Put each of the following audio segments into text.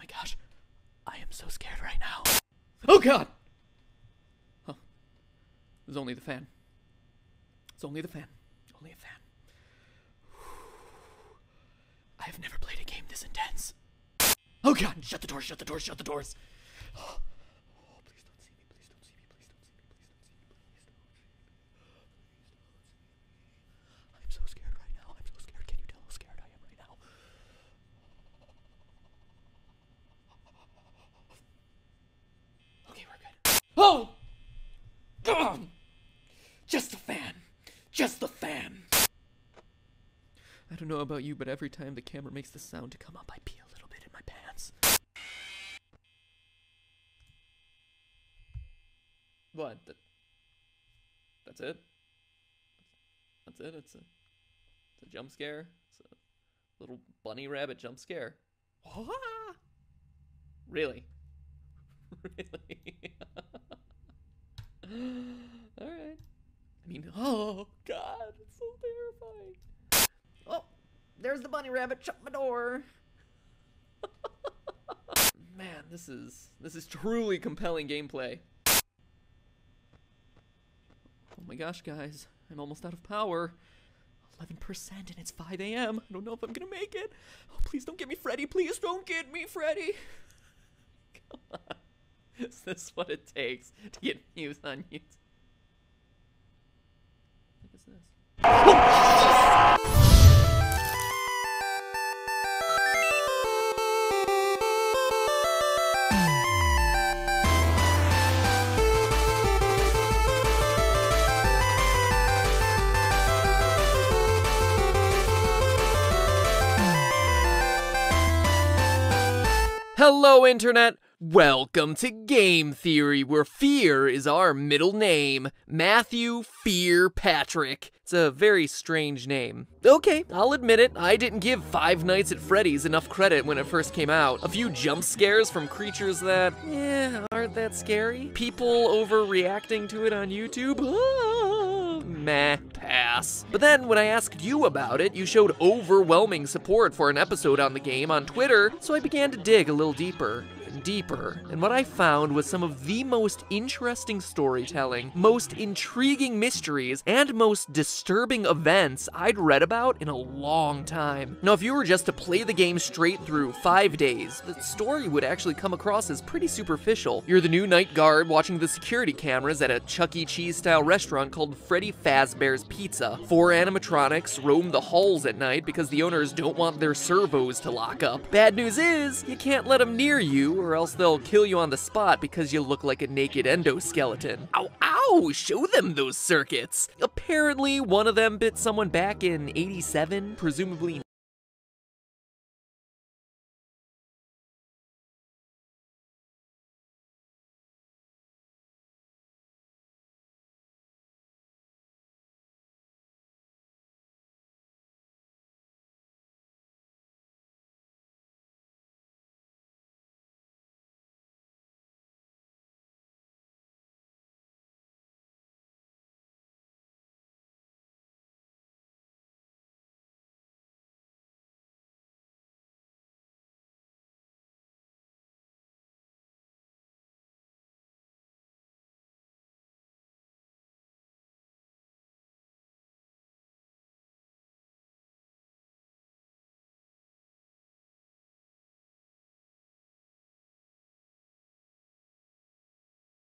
my gosh. I am so scared right now. Oh god! Oh. It was only the fan. It's only the fan. Only a fan. I have never played a game this intense. Oh god! Shut the doors, shut the doors, shut the doors! Oh, please don't see me, please don't see me, please don't see me, please don't see me, please don't. I'm so scared right now, I'm so scared. Can you tell how scared I am right now? Okay, we're good. Oh! God! Just the fan! Just the fan! I don't know about you, but every time the camera makes the sound to come up, I pee a little bit in my pants. What? That's it? That's it? It's a jump scare? It's a little bunny rabbit jump scare. Really? Really? Alright. I mean, oh god, it's so terrifying. Oh, there's the bunny rabbit, shut my door. Man, this is truly compelling gameplay. Oh my gosh, guys, I'm almost out of power. 11% and it's 5 a.m. I don't know if I'm gonna make it. Oh, please don't get me Freddy. Please don't get me Freddy. Come on. Is this what it takes to get views on YouTube? What is this? Hello, Internet! Welcome to Game Theory, where fear is our middle name. Matthew Fear Patrick. It's a very strange name. Okay, I'll admit it, I didn't give Five Nights at Freddy's enough credit when it first came out. A few jump scares from creatures that, aren't that scary. People overreacting to it on YouTube. Meh, pass. But then when I asked you about it, you showed overwhelming support for an episode on the game on Twitter, so I began to dig a little deeper. And what I found was some of the most interesting storytelling, most intriguing mysteries, and most disturbing events I'd read about in a long time. Now, if you were just to play the game straight through 5 days, the story would actually come across as pretty superficial. You're the new night guard watching the security cameras at a Chuck E. Cheese-style restaurant called Freddy Fazbear's Pizza. 4 animatronics roam the halls at night because the owners don't want their servos to lock up. Bad news is, you can't let them near you, or else they'll kill you on the spot because you look like a naked endoskeleton. Ow, ow! Show them those circuits! Apparently, one of them bit someone back in '87, presumably.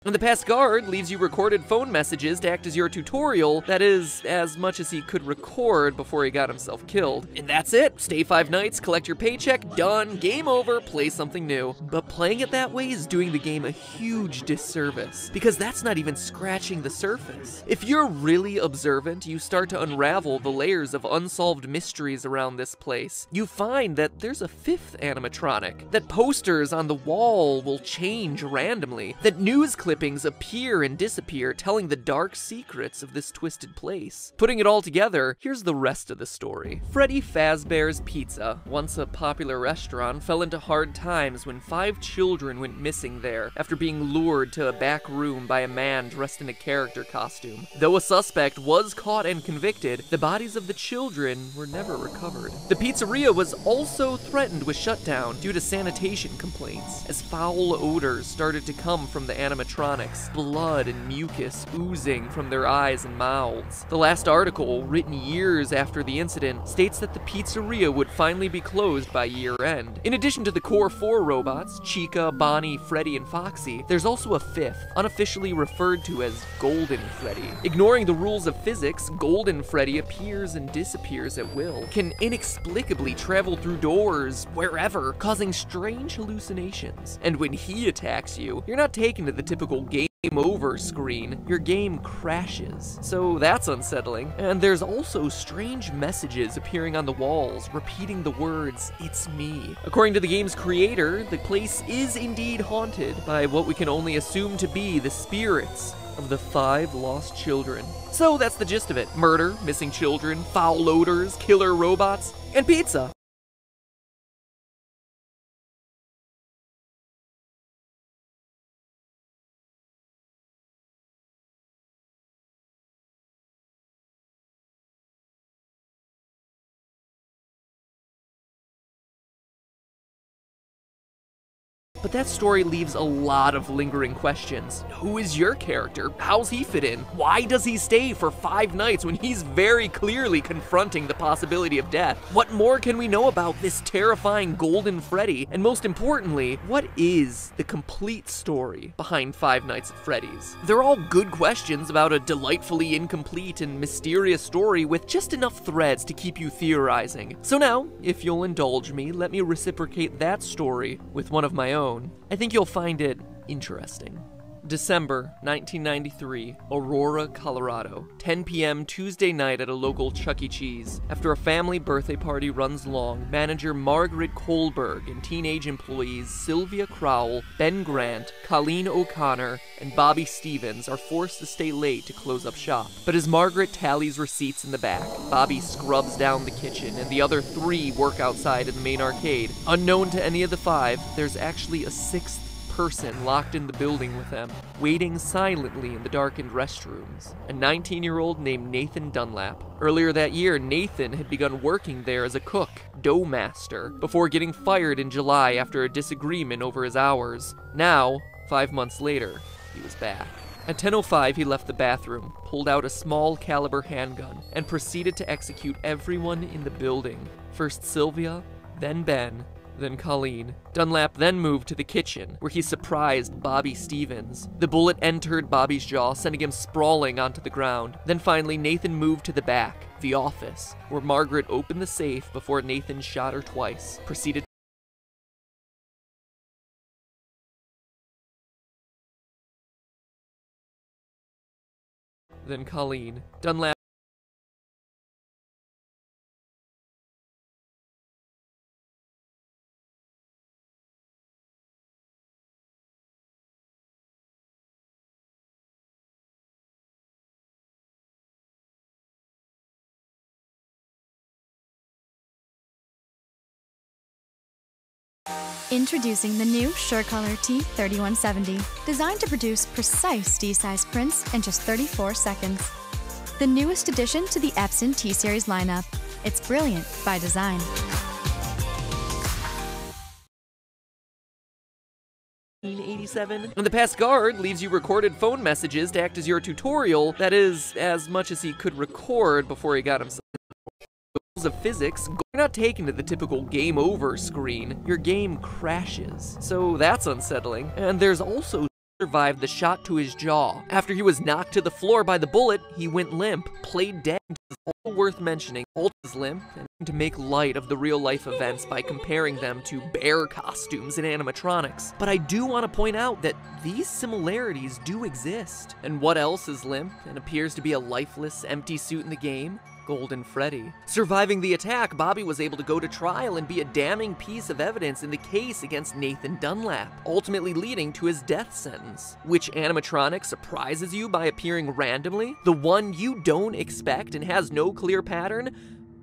And the past guard leaves you recorded phone messages to act as your tutorial, that is, as much as he could record before he got himself killed. And that's it! Stay 5 nights, collect your paycheck, done, game over, play something new. But playing it that way is doing the game a huge disservice, because that's not even scratching the surface. If you're really observant, you start to unravel the layers of unsolved mysteries around this place. You find that there's a 5th animatronic, that posters on the wall will change randomly, that news clippings clippings appear and disappear, telling the dark secrets of this twisted place. Putting it all together, here's the rest of the story. Freddy Fazbear's Pizza, once a popular restaurant, fell into hard times when 5 children went missing there after being lured to a back room by a man dressed in a character costume. Though a suspect was caught and convicted, the bodies of the children were never recovered. The pizzeria was also threatened with shutdown due to sanitation complaints, as foul odors started to come from the animatronics, blood and mucus oozing from their eyes and mouths. The last article, written years after the incident, states that the pizzeria would finally be closed by year-end. In addition to the core 4 robots, Chica, Bonnie, Freddy, and Foxy, there's also a 5th, unofficially referred to as Golden Freddy. Ignoring the rules of physics, Golden Freddy appears and disappears at will, can inexplicably travel through doors, wherever, causing strange hallucinations. And when he attacks you, you're not taken to the typical game over screen, your game crashes. So that's unsettling. And there's also strange messages appearing on the walls, repeating the words, "It's me." According to the game's creator, the place is indeed haunted by what we can only assume to be the spirits of the 5 lost children. So that's the gist of it. Murder, missing children, foul odors, killer robots, and pizza. But that story leaves a lot of lingering questions. Who is your character? How's he fit in? Why does he stay for 5 nights when he's very clearly confronting the possibility of death? What more can we know about this terrifying Golden Freddy? And most importantly, what is the complete story behind Five Nights at Freddy's? They're all good questions about a delightfully incomplete and mysterious story with just enough threads to keep you theorizing. So now, if you'll indulge me, let me reciprocate that story with one of my own. I think you'll find it interesting. December 1993, Aurora, Colorado. 10 p.m. Tuesday night at a local Chuck E. Cheese. After a family birthday party runs long, manager Margaret Kohlberg and teenage employees Sylvia Crowell, Ben Grant, Colleen O'Connor, and Bobby Stevens are forced to stay late to close up shop. But as Margaret tallies receipts in the back, Bobby scrubs down the kitchen, and the other 3 work outside in the main arcade. Unknown to any of the 5, there's actually a 6th person locked in the building with them, waiting silently in the darkened restrooms. A 19-year-old named Nathan Dunlap. Earlier that year, Nathan had begun working there as a cook, dough master, before getting fired in July after a disagreement over his hours. Now, 5 months later, he was back. At 10:05, he left the bathroom, pulled out a small caliber handgun, and proceeded to execute everyone in the building. First Sylvia, then Ben, then Colleen. Dunlap then moved to the kitchen, where he surprised Bobby Stevens. The bullet entered Bobby's jaw, sending him sprawling onto the ground. Then finally, Nathan moved to the back, the office, where Margaret opened the safe before Nathan shot her twice, proceeded then Colleen. Dunlap Introducing the new SureColor T3170, designed to produce precise D-size prints in just 34 seconds. The newest addition to the Epson T-Series lineup. It's brilliant by design. And the past guard leaves you recorded phone messages to act as your tutorial, that is, as much as he could record before he got himself of physics. You're not taken to the typical game over screen, your game crashes. So that's unsettling. And there's also survived the shot to his jaw. After he was knocked to the floor by the bullet, he went limp, played dead. All worth mentioning, all is limp, and to make light of the real-life events by comparing them to bear costumes and animatronics. But I do want to point out that these similarities do exist. And what else is limp and appears to be a lifeless, empty suit in the game? Golden Freddy. Surviving the attack, Bobby was able to go to trial and be a damning piece of evidence in the case against Nathan Dunlap, ultimately leading to his death sentence. Which animatronic surprises you by appearing randomly? The one you don't expect and has no clear pattern?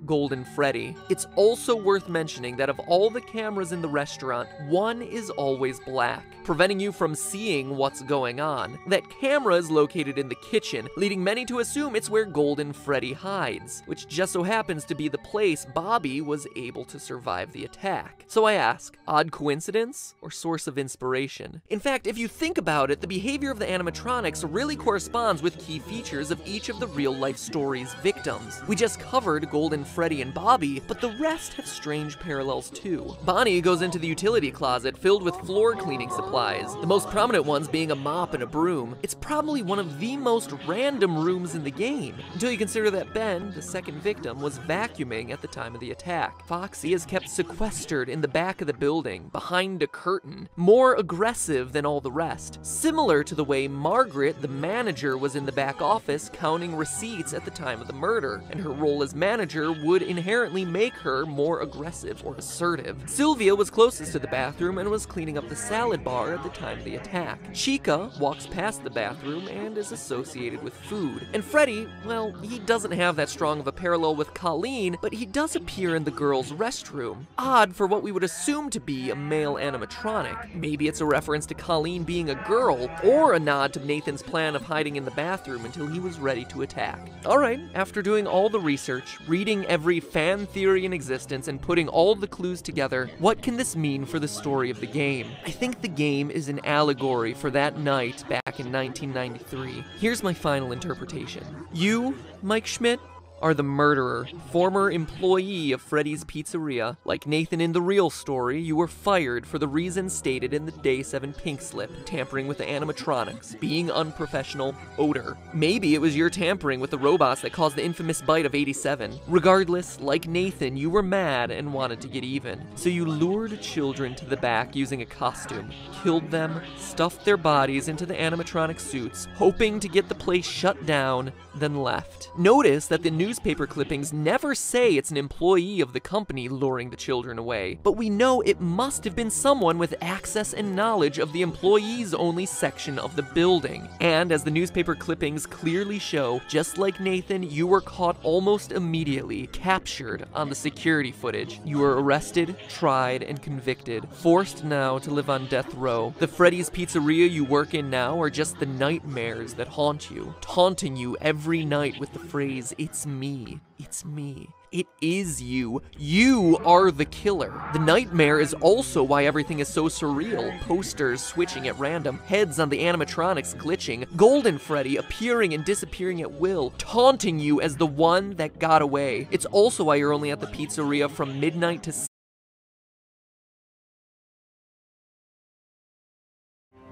Golden Freddy. It's also worth mentioning that of all the cameras in the restaurant, one is always black, preventing you from seeing what's going on. That camera is located in the kitchen, leading many to assume it's where Golden Freddy hides, which just so happens to be the place Bobby was able to survive the attack. So I ask, odd coincidence or source of inspiration? In fact, if you think about it, the behavior of the animatronics really corresponds with key features of each of the real-life story's victims. We just covered Golden Freddy and Bobby, but the rest have strange parallels too. Bonnie goes into the utility closet filled with floor cleaning supplies, the most prominent ones being a mop and a broom. It's probably one of the most random rooms in the game, until you consider that Ben, the second victim, was vacuuming at the time of the attack. Foxy is kept sequestered in the back of the building, behind a curtain, more aggressive than all the rest, similar to the way Margaret, the manager, was in the back office counting receipts at the time of the murder, and her role as manager would inherently make her more aggressive or assertive. Sylvia was closest to the bathroom and was cleaning up the salad bar at the time of the attack. Chica walks past the bathroom and is associated with food. And Freddy, well, he doesn't have that strong of a parallel with Colleen, but he does appear in the girls' restroom. Odd for what we would assume to be a male animatronic. Maybe it's a reference to Colleen being a girl, or a nod to Nathan's plan of hiding in the bathroom until he was ready to attack. Alright, after doing all the research, reading every fan theory in existence, and putting all the clues together, what can this mean for the story of the game? I think the game is an allegory for that night back in 1993. Here's my final interpretation. You, Mike Schmidt, are the murderer, former employee of Freddy's Pizzeria. Like Nathan in the real story, you were fired for the reasons stated in the Day 7 pink slip: tampering with the animatronics, being unprofessional, odor. Maybe it was your tampering with the robots that caused the infamous bite of 87. Regardless, like Nathan, you were mad and wanted to get even. So you lured children to the back using a costume, killed them, stuffed their bodies into the animatronic suits, hoping to get the place shut down, then left. Notice that the newspaper clippings never say it's an employee of the company luring the children away, but we know it must have been someone with access and knowledge of the employees-only section of the building. And as the newspaper clippings clearly show, just like Nathan, you were caught almost immediately, captured on the security footage. You were arrested, tried, and convicted, forced now to live on death row. The Freddy's Pizzeria you work in now are just the nightmares that haunt you, taunting you every night with the phrase, "It's me, it's me." It is you. You are the killer. The nightmare is also why everything is so surreal. Posters switching at random, heads on the animatronics glitching, Golden Freddy appearing and disappearing at will, taunting you as the one that got away. It's also why you're only at the pizzeria from midnight to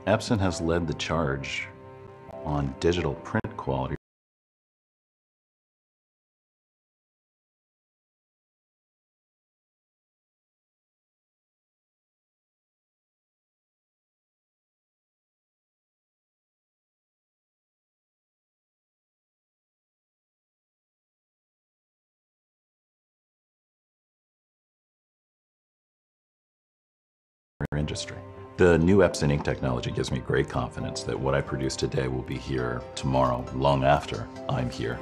Epson has led the charge on digital print quality. Industry. The new Epson ink technology gives me great confidence that what I produce today will be here tomorrow, long after I'm here.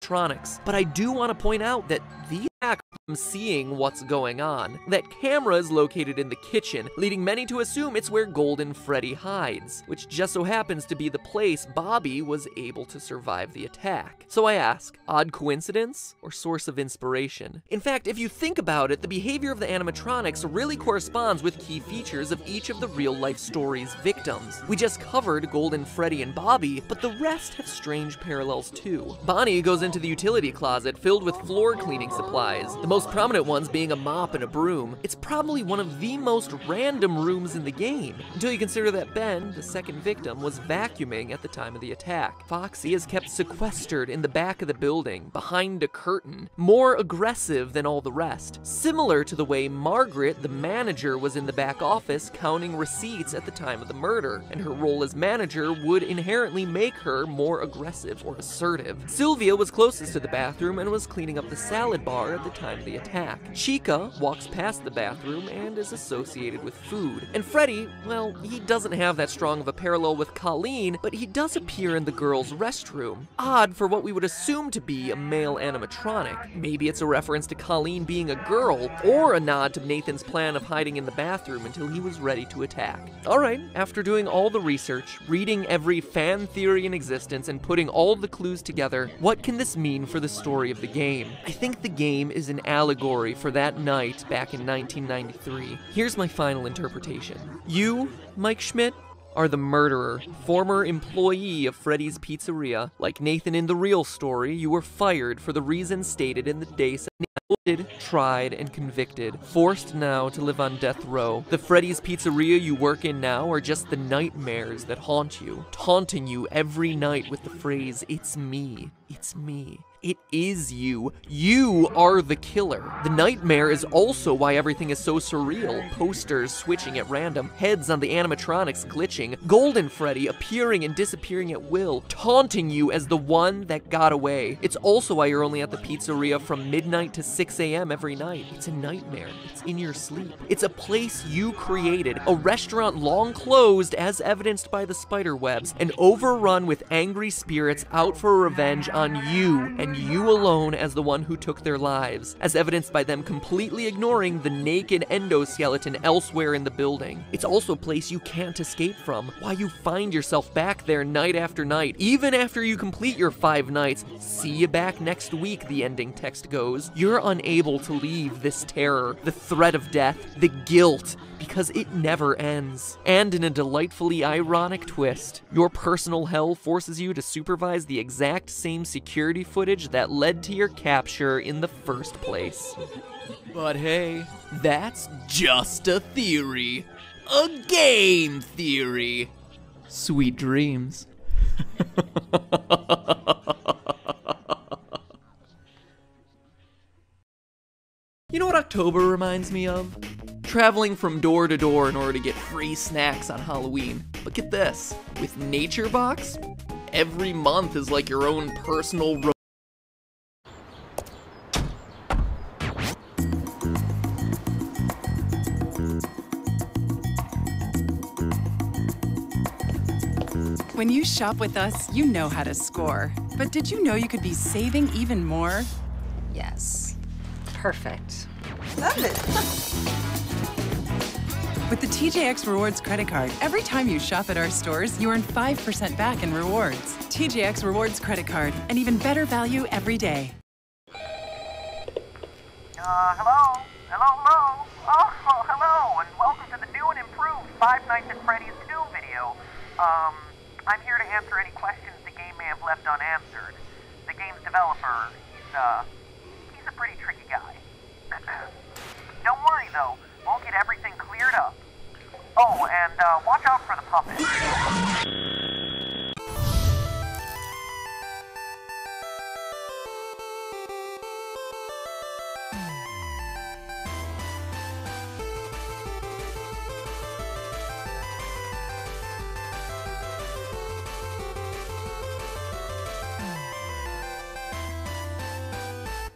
animatronics. But I do want to point out that these from seeing what's going on. That camera is located in the kitchen, leading many to assume it's where Golden Freddy hides, which just so happens to be the place Bobby was able to survive the attack. So I ask, odd coincidence or source of inspiration? In fact, if you think about it, the behavior of the animatronics really corresponds with key features of each of the real-life story's victims. We just covered Golden Freddy and Bobby, but the rest have strange parallels too. Bonnie goes into the utility closet filled with floor cleaning supplies, the most prominent ones being a mop and a broom. It's probably one of the most random rooms in the game, until you consider that Ben, the second victim, was vacuuming at the time of the attack. Foxy is kept sequestered in the back of the building, behind a curtain, more aggressive than all the rest, similar to the way Margaret, the manager, was in the back office counting receipts at the time of the murder, and her role as manager would inherently make her more aggressive or assertive. Sylvia was closest to the bathroom and was cleaning up the salad bar at the time of the attack. Chica walks past the bathroom and is associated with food. And Freddy, well, he doesn't have that strong of a parallel with Colleen, but he does appear in the girls' restroom. Odd for what we would assume to be a male animatronic. Maybe it's a reference to Colleen being a girl, or a nod to Nathan's plan of hiding in the bathroom until he was ready to attack. Alright, after doing all the research, reading every fan theory in existence, and putting all the clues together, what can this mean for the story of the game? I think the game is an allegory for that night back in 1993. Here's my final interpretation. You, Mike Schmidt, are the murderer, former employee of Freddy's Pizzeria. Like Nathan in the real story, you were fired for the reasons stated in the days tried and convicted, forced now to live on death row. The Freddy's Pizzeria you work in now are just the nightmares that haunt you, taunting you every night with the phrase, "It's me, it's me." It is you. You are the killer. The nightmare is also why everything is so surreal. Posters switching at random, heads on the animatronics glitching, Golden Freddy appearing and disappearing at will, taunting you as the one that got away. It's also why you're only at the pizzeria from midnight to 6 a.m. every night. It's a nightmare. It's in your sleep. It's a place you created, a restaurant long closed as evidenced by the spider webs, and overrun with angry spirits out for revenge on you, and you alone as the one who took their lives, as evidenced by them completely ignoring the naked endoskeleton elsewhere in the building. It's also a place you can't escape from, why you find yourself back there night after night, even after you complete your 5 nights. See you back next week, the ending text goes. You're unable to leave this terror, the threat of death, the guilt, because it never ends. And in a delightfully ironic twist, your personal hell forces you to supervise the exact same security footage that led to your capture in the first place. But hey, that's just a theory. A game theory. Sweet dreams. You know what October reminds me of? Traveling from door to door in order to get free snacks on Halloween. But get this, with Nature Box, every month is like your own personal When you shop with us, you know how to score. But did you know you could be saving even more? Yes. Perfect. Love it. With the TJX Rewards credit card, every time you shop at our stores, you earn 5% back in rewards. TJX Rewards credit card, an even better value every day. Hello? Hello? Oh, hello, and welcome to the new and improved Five Nights at Freddy's 2 video. I'm here to answer any questions the game may have left unanswered. The game's developer, he's a pretty tricky guy. Don't worry, though. We'll get everything cleared up. Oh, and watch out for the puppet.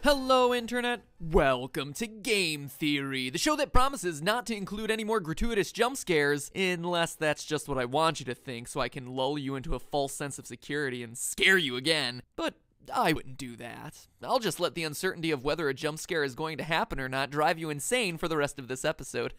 Hello, Internet. Welcome to Game Theory, the show that promises not to include any more gratuitous jump scares, unless that's just what I want you to think so I can lull you into a false sense of security and scare you again. But I wouldn't do that. I'll just let the uncertainty of whether a jump scare is going to happen or not drive you insane for the rest of this episode.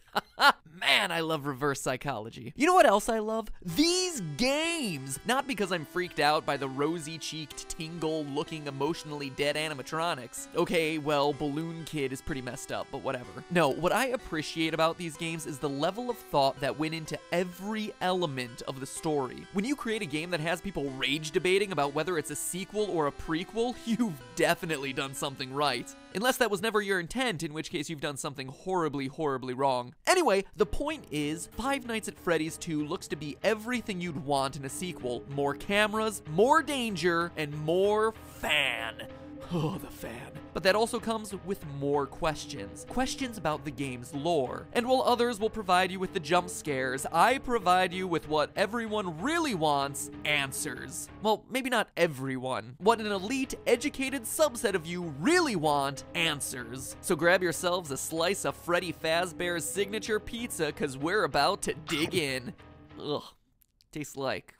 Man, I love reverse psychology. You know what else I love? These games! Not because I'm freaked out by the rosy-cheeked, tingle-looking, emotionally dead animatronics. Okay, well, Balloon Kid is pretty messed up, but whatever. No, what I appreciate about these games is the level of thought that went into every element of the story. When you create a game that has people rage debating about whether it's a sequel or a prequel, you've definitely done something right. Unless that was never your intent, in which case you've done something horribly, horribly wrong. Anyway, the point is, Five Nights at Freddy's 2 looks to be everything you'd want in a sequel. More cameras, more danger, and more fan. Oh, the fan. But that also comes with more questions. Questions about the game's lore. And while others will provide you with the jump scares, I provide you with what everyone really wants, answers. Well, maybe not everyone. What an elite, educated subset of you really want, answers. So grab yourselves a slice of Freddy Fazbear's signature pizza, cause we're about to dig in. Ugh, tastes like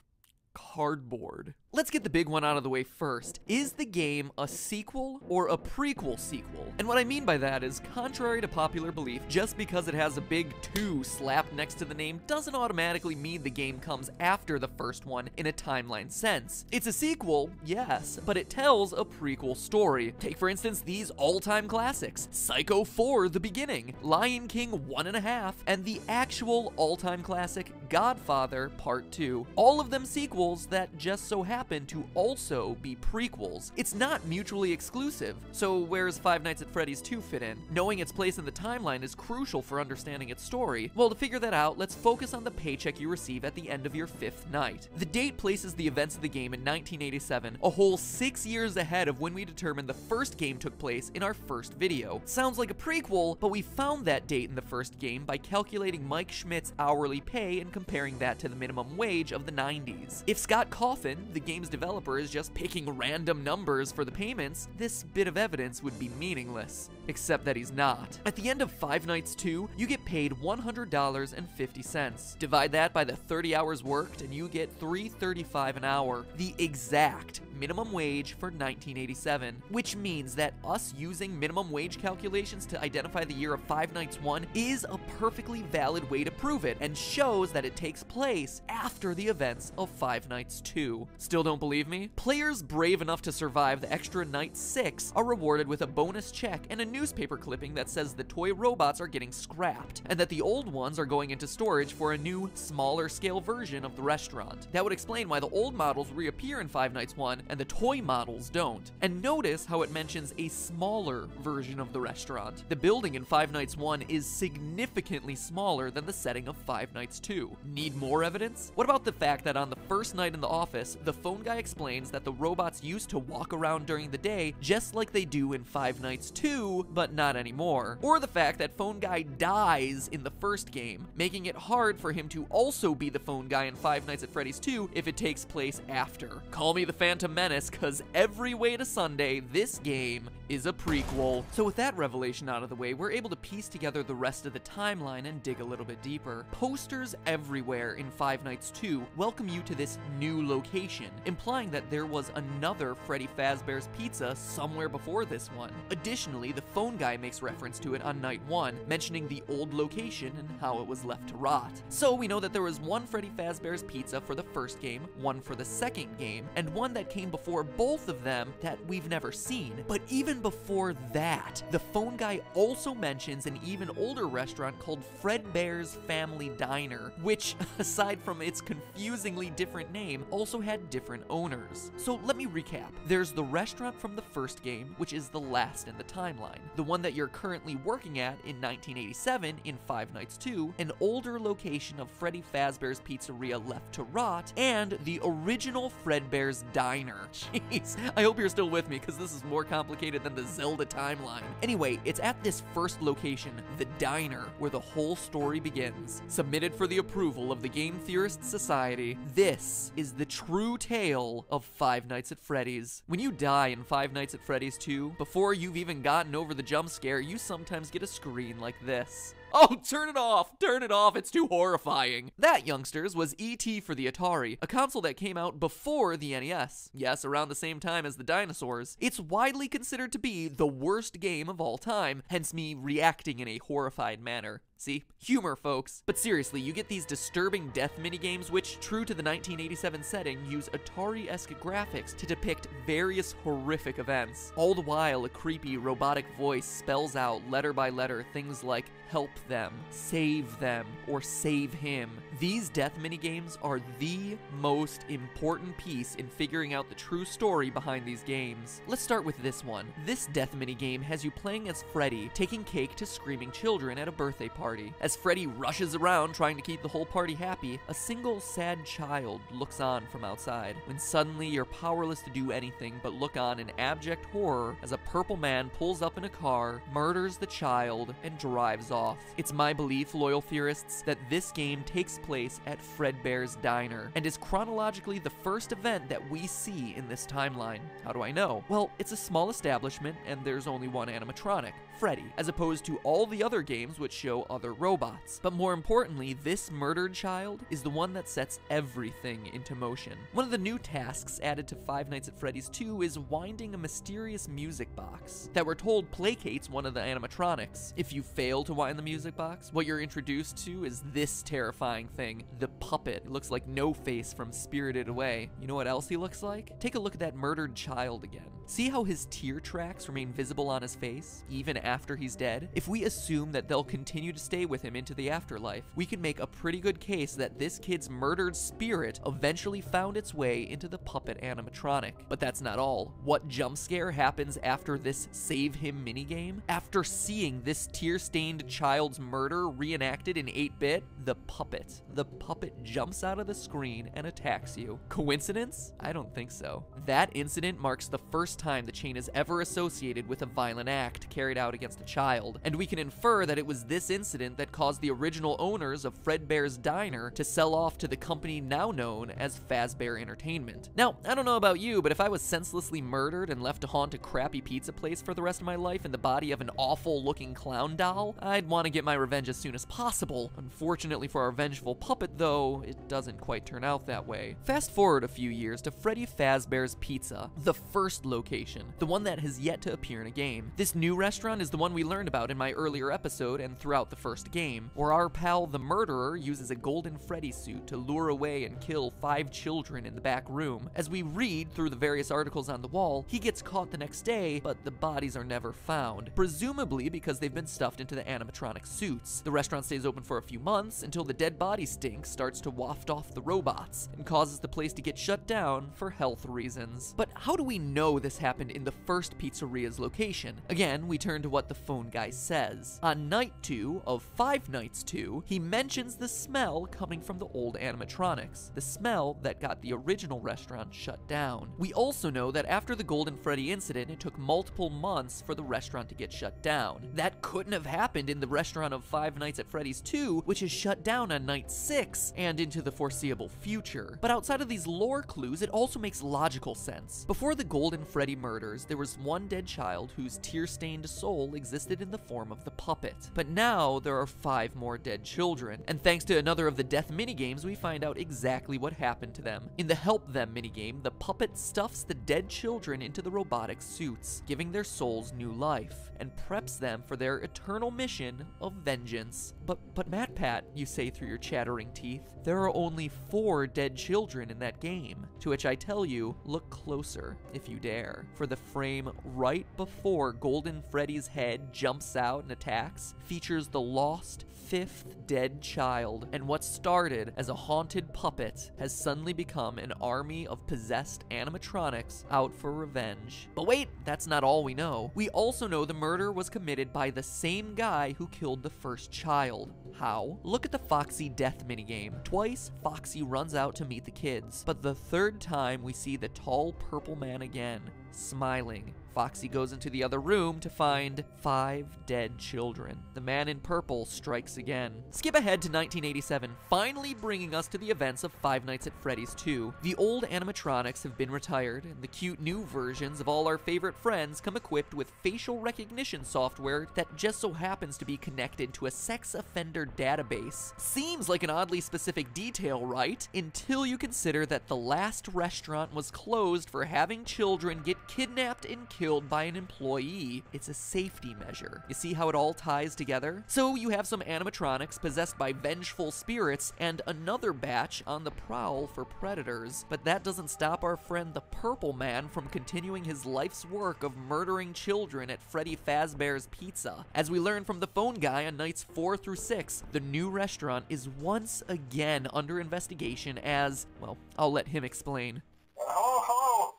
cardboard. Let's get the big one out of the way first. Is the game a sequel or a prequel sequel? And what I mean by that is, contrary to popular belief, just because it has a big 2 slapped next to the name doesn't automatically mean the game comes after the first one in a timeline sense. It's a sequel, yes, but it tells a prequel story. Take for instance these all-time classics: Psycho 4: The Beginning, Lion King 1.5, and the actual all-time classic Godfather Part 2. All of them sequels that just so happen to also be prequels. It's not mutually exclusive. So where's Five Nights at Freddy's 2 fit in? Knowing its place in the timeline is crucial for understanding its story. Well, to figure that out, let's focus on the paycheck you receive at the end of your 5th night. The date places the events of the game in 1987, a whole 6 years ahead of when we determined the first game took place in our first video. Sounds like a prequel, but we found that date in the first game by calculating Mike Schmidt's hourly pay and comparing that to the minimum wage of the 90s. If Scott Coffin, the game's developer, is just picking random numbers for the payments, this bit of evidence would be meaningless. Except that he's not. At the end of Five Nights 2, you get paid $100.50. Divide that by the 30 hours worked and you get $3.35 an hour, the exact minimum wage for 1987, which means that us using minimum wage calculations to identify the year of Five Nights 1 is a perfectly valid way to prove it, and shows that it takes place after the events of Five Nights 2. Still don't believe me? Players brave enough to survive the extra night 6 are rewarded with a bonus check and a newspaper clipping that says the toy robots are getting scrapped, and that the old ones are going into storage for a new, smaller scale version of the restaurant. That would explain why the old models reappear in Five Nights 1 and the toy models don't. And notice how it mentions a smaller version of the restaurant. The building in Five Nights 1 is significantly smaller than the setting of Five Nights 2. Need more evidence? What about the fact that on the first night in the office, the phone guy explains that the robots used to walk around during the day just like they do in Five Nights 2, but not anymore. Or the fact that phone guy dies in the first game, making it hard for him to also be the phone guy in Five Nights at Freddy's 2 if it takes place after. Call me the Phantom Menace, cause every way to Sunday, this game is a prequel. So with that revelation out of the way, we're able to piece together the rest of the timeline and dig a little bit deeper. Posters everywhere in Five Nights 2 welcome you to this new location, implying that there was another Freddy Fazbear's Pizza somewhere before this one. Additionally, the phone guy makes reference to it on night 1, mentioning the old location and how it was left to rot. So we know that there was one Freddy Fazbear's Pizza for the first game, one for the second game, and one that came before both of them that we've never seen. But even before that, the phone guy also mentions an even older restaurant called Fredbear's Family Diner, which, aside from its confusingly different name, also had different owners. So let me recap. There's the restaurant from the first game, which is the last in the timeline. The one that you're currently working at in 1987 in Five Nights 2, an older location of Freddy Fazbear's Pizzeria left to rot, and the original Fredbear's Diner. Jeez, I hope you're still with me, because this is more complicated than the Zelda timeline. Anyway, it's at this first location, the diner, where the whole story begins. Submitted for the approval of the Game Theorists Society, this is the true tale of Five Nights at Freddy's. When you die in Five Nights at Freddy's 2, before you've even gotten over the jump scare, you sometimes get a screen like this. Oh, turn it off! Turn it off, it's too horrifying. That, youngsters, was E.T. for the Atari, a console that came out before the NES. Yes, around the same time as the dinosaurs. It's widely considered to be the worst game of all time, hence me reacting in a horrified manner. See? Humor, folks. But seriously, you get these disturbing death minigames which, true to the 1987 setting, use Atari-esque graphics to depict various horrific events. All the while, a creepy robotic voice spells out letter by letter things like help them, save them, or save him. These death minigames are the most important piece in figuring out the true story behind these games. Let's start with this one. This death minigame has you playing as Freddy, taking cake to screaming children at a birthday party. As Freddy rushes around trying to keep the whole party happy, a single sad child looks on from outside, when suddenly you're powerless to do anything but look on in abject horror as a purple man pulls up in a car, murders the child, and drives off. It's my belief, loyal theorists, that this game takes place at Fredbear's Diner, and is chronologically the first event that we see in this timeline. How do I know? Well, it's a small establishment, and there's only one animatronic, Freddy, as opposed to all the other games which show other robots. But more importantly, this murdered child is the one that sets everything into motion. One of the new tasks added to Five Nights at Freddy's 2 is winding a mysterious music box that we're told placates one of the animatronics. If you fail to wind the music box, what you're introduced to is this terrifying thing, the puppet. It looks like No-Face from Spirited Away. You know what else he looks like? Take a look at that murdered child again. See how his tear tracks remain visible on his face, even after he's dead? If we assume that they'll continue to stay with him into the afterlife, we can make a pretty good case that this kid's murdered spirit eventually found its way into the puppet animatronic. But that's not all. What jump scare happens after this Save Him minigame? After seeing this tear-stained child's murder reenacted in 8-bit, the puppet. The puppet jumps out of the screen and attacks you. Coincidence? I don't think so. That incident marks the first time the chain is ever associated with a violent act carried out against a child, and we can infer that it was this incident that caused the original owners of Fredbear's Diner to sell off to the company now known as Fazbear Entertainment. Now, I don't know about you, but if I was senselessly murdered and left to haunt a crappy pizza place for the rest of my life in the body of an awful-looking clown doll, I'd want to get my revenge as soon as possible. Unfortunately for our vengeful puppet, though, it doesn't quite turn out that way. Fast forward a few years to Freddy Fazbear's Pizza, the first location, the one that has yet to appear in a game. This new restaurant is the one we learned about in my earlier episode and throughout the first game, where our pal the murderer uses a golden Freddy suit to lure away and kill 5 children in the back room. As we read through the various articles on the wall, he gets caught the next day, but the bodies are never found, presumably because they've been stuffed into the animatronic suits. The restaurant stays open for a few months until the dead body stink starts to waft off the robots and causes the place to get shut down for health reasons. But how do we know this happened in the first pizzeria's location? Again, we turn to what the phone guy says. On night 2 of Five Nights 2, he mentions the smell coming from the old animatronics, the smell that got the original restaurant shut down. We also know that after the Golden Freddy incident, it took multiple months for the restaurant to get shut down. That couldn't have happened in the restaurant of Five Nights at Freddy's 2, which is shut down on night 6 and into the foreseeable future. But outside of these lore clues, it also makes logical sense. Before the Golden Freddy murders, there was one dead child whose tear-stained soul existed in the form of the puppet. But now there are 5 more dead children, and thanks to another of the death minigames, we find out exactly what happened to them. In the Help Them minigame, the puppet stuffs the dead children into the robotic suits, giving their souls new life, and preps them for their eternal mission of vengeance. But MatPat, you say through your chattering teeth, there are only 4 dead children in that game. To which I tell you, look closer if you dare, for the frame right before Golden Freddy's head jumps out and attacks features the lost 5th dead child, and what started as a haunted puppet has suddenly become an army of possessed animatronics out for revenge. But wait, that's not all we know. We also know the murder was committed by the same guy who killed the first child. How? Look at the Foxy death minigame. Twice, Foxy runs out to meet the kids, but the 3rd time we see the tall purple man again, smiling, Foxy goes into the other room to find 5 dead children. The man in purple strikes again. Skip ahead to 1987, finally bringing us to the events of Five Nights at Freddy's 2. The old animatronics have been retired, and the cute new versions of all our favorite friends come equipped with facial recognition software that just so happens to be connected to a sex offender database. Seems like an oddly specific detail, right? Until you consider that the last restaurant was closed for having children get kidnapped and killed by an employee. It's a safety measure. You see how it all ties together? So you have some animatronics possessed by vengeful spirits and another batch on the prowl for predators. But that doesn't stop our friend the Purple Man from continuing his life's work of murdering children at Freddy Fazbear's Pizza. As we learn from the phone guy on nights 4 through 6, the new restaurant is once again under investigation as, well, I'll let him explain. Hello.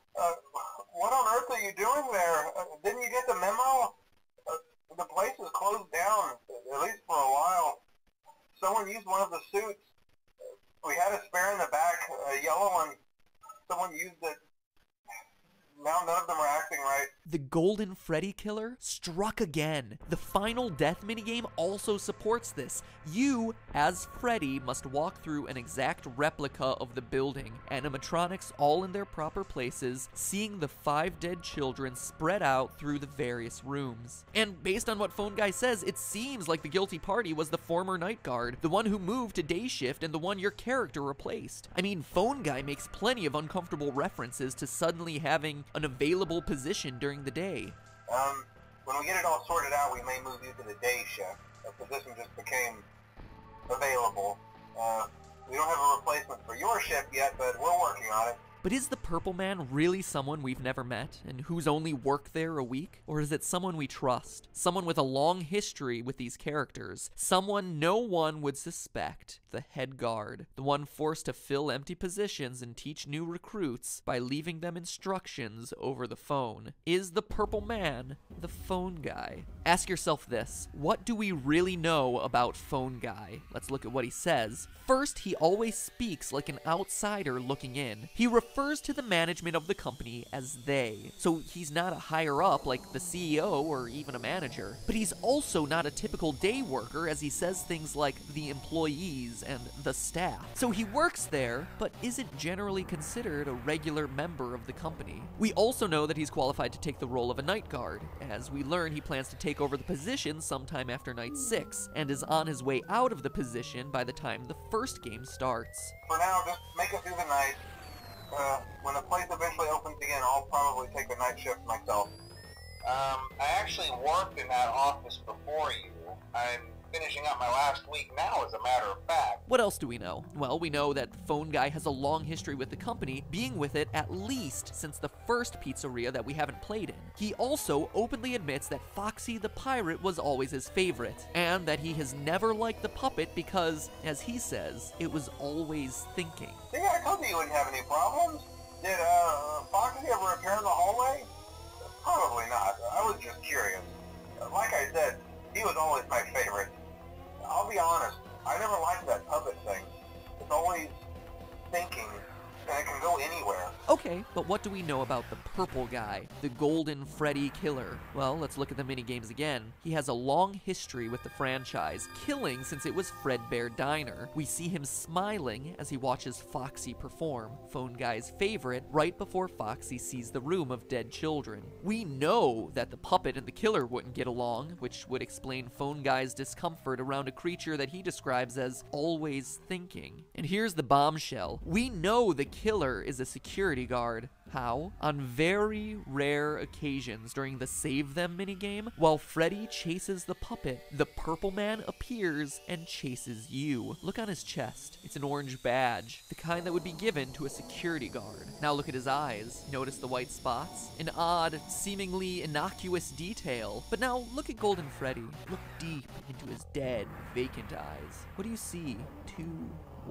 What on earth are you doing there? Didn't you get the memo? The place is closed down, at least for a while. Someone used one of the suits. We had a spare in the back, a yellow one. Someone used it. Now none of them are acting right. The Golden Freddy Killer struck again. The final death minigame also supports this. You, as Freddy, must walk through an exact replica of the building. Animatronics all in their proper places, seeing the 5 dead children spread out through the various rooms. And based on what Phone Guy says, it seems like the guilty party was the former night guard, the one who moved to day shift and the one your character replaced. I mean, Phone Guy makes plenty of uncomfortable references to suddenly having an available position during the day. When we get it all sorted out, we may move you to the day shift. A position just became available. We don't have a replacement for your shift yet, but we're working on it. But is the Purple Man really someone we've never met, and who's only worked there a week? Or is it someone we trust? Someone with a long history with these characters? Someone no one would suspect? The head guard. The one forced to fill empty positions and teach new recruits by leaving them instructions over the phone. Is the Purple Man the phone guy? Ask yourself this: what do we really know about Phone Guy? Let's look at what he says. First, he always speaks like an outsider looking in. He refers to the management of the company as they. So he's not a higher up like the CEO or even a manager. But he's also not a typical day worker, as he says things like the employees and the staff. So he works there, but isn't generally considered a regular member of the company. We also know that he's qualified to take the role of a night guard. As we learn, he plans to take over the position sometime after night 6, and is on his way out of the position by the time the first game starts. For now, just make it through the night. When the place eventually opens again, I'll probably take the night shift myself. I actually worked in that office before you. I'm finishing up my last week now, as a matter of fact. What else do we know? Well, we know that Phone Guy has a long history with the company, being with it at least since the first pizzeria that we haven't played in. He also openly admits that Foxy the Pirate was always his favorite, and that he has never liked the puppet because, as he says, it was always thinking. See, I told you you wouldn't have any problems. Did Foxy ever appear in the hallway? Probably not. I was just curious. Like I said, he was always my favorite. I'll be honest, I never liked that puppet thing. It's always thinking, and it can go anywhere. Okay, but what do we know about the Purple Guy, the Golden Freddy Killer? Well, let's look at the minigames again. He has a long history with the franchise, killing since it was Fredbear Diner. We see him smiling as he watches Foxy perform, Phone Guy's favorite, right before Foxy sees the room of dead children. We know that the puppet and the killer wouldn't get along, which would explain Phone Guy's discomfort around a creature that he describes as always thinking. And here's the bombshell. We know the killer is a security guard. How? On very rare occasions during the Save Them minigame, while Freddy chases the puppet, the Purple Man appears and chases you. Look on his chest. It's an orange badge, the kind that would be given to a security guard. Now look at his eyes. Notice the white spots? An odd, seemingly innocuous detail. But now look at Golden Freddy. Look deep into his dead, vacant eyes. What do you see? 2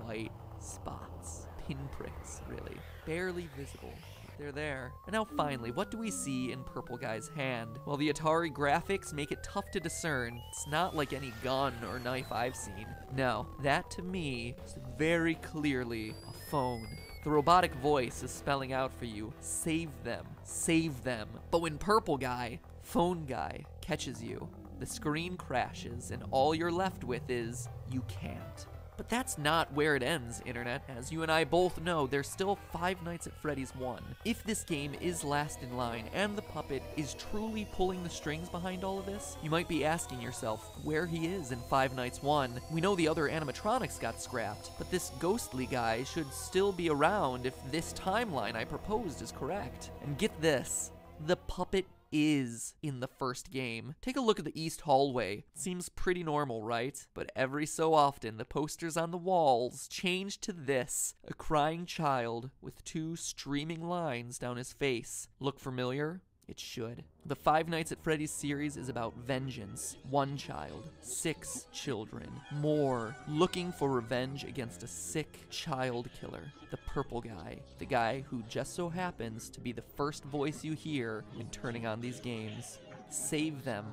white spots. Pinpricks, really. Barely visible. They're there. And now finally, what do we see in Purple Guy's hand? Well, the Atari graphics make it tough to discern. It's not like any gun or knife I've seen. No, that to me is very clearly a phone. The robotic voice is spelling out for you, save them, save them. But when Purple Guy, Phone Guy, catches you, the screen crashes and all you're left with is, you can't. But that's not where it ends, Internet. As you and I both know, there's still Five Nights at Freddy's 1. If this game is last in line and the puppet is truly pulling the strings behind all of this, you might be asking yourself where he is in Five Nights 1. We know the other animatronics got scrapped, but this ghostly guy should still be around if this timeline I proposed is correct. And get this, the puppet is in the first game. Take a look at the east hallway. Seems pretty normal, right? But every so often, the posters on the walls change to this. A crying child with two streaming lines down his face. Look familiar? It should. The Five Nights at Freddy's series is about vengeance. One child, 6 children, more, looking for revenge against a sick child killer. The Purple Guy, the guy who just so happens to be the first voice you hear when turning on these games. Save them.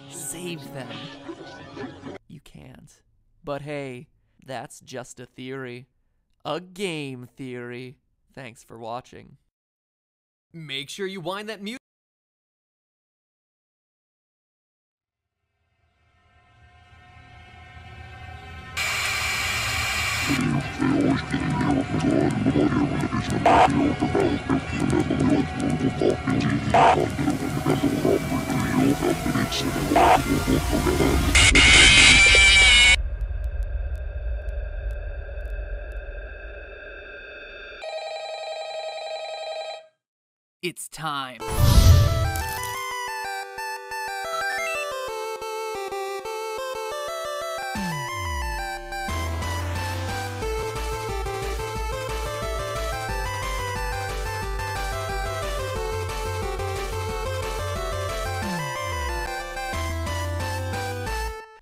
Save them. You can't. But hey, that's just a theory. A game theory. Thanks for watching. Make sure you wind that music. It's time.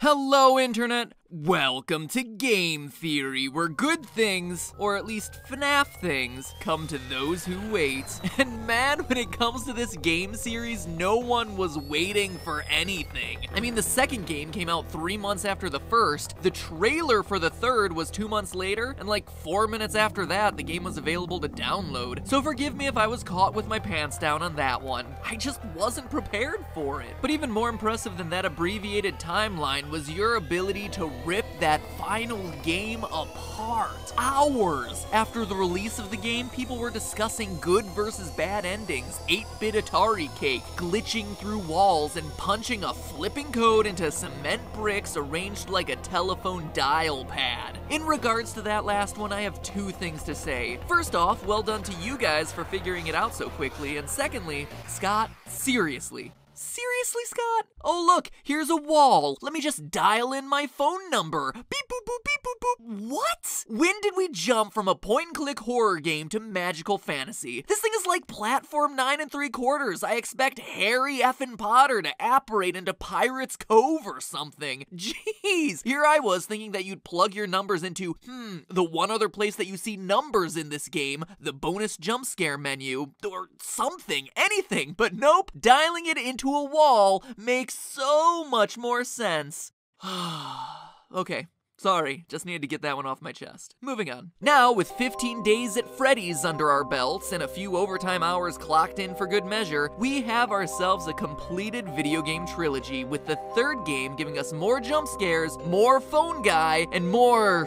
Hello, Internet! Welcome to Game Theory, where good things, or at least FNAF things, come to those who wait. And man, when it comes to this game series, no one was waiting for anything. I mean, the second game came out 3 months after the first, the trailer for the third was 2 months later, and like 4 minutes after that, the game was available to download. So forgive me if I was caught with my pants down on that one. I just wasn't prepared for it. But even more impressive than that abbreviated timeline was your ability to rip that final game apart. Hours after the release of the game, people were discussing good versus bad endings, 8-bit Atari cake, glitching through walls, and punching a flipping code into cement bricks arranged like a telephone dial pad. In regards to that last one, I have 2 things to say. First off, well done to you guys for figuring it out so quickly, and secondly, Scott, seriously. Seriously, Scott? Oh look, here's a wall. Let me just dial in my phone number. Beep boop boop beep boop boop. What? When did we jump from a point-and-click horror game to magical fantasy? This thing is like platform 9 3/4. I expect Harry effing Potter to apparate into Pirate's Cove or something. Jeez, here I was thinking that you'd plug your numbers into, the one other place that you see numbers in this game, the bonus jump scare menu, or something, anything, but nope, dialing it into a wall makes so much more sense. Okay, sorry, just needed to get that one off my chest. Moving on. Now, with 15 days at Freddy's under our belts and a few overtime hours clocked in for good measure, we have ourselves a completed video game trilogy, with the third game giving us more jump scares, more phone guy, and more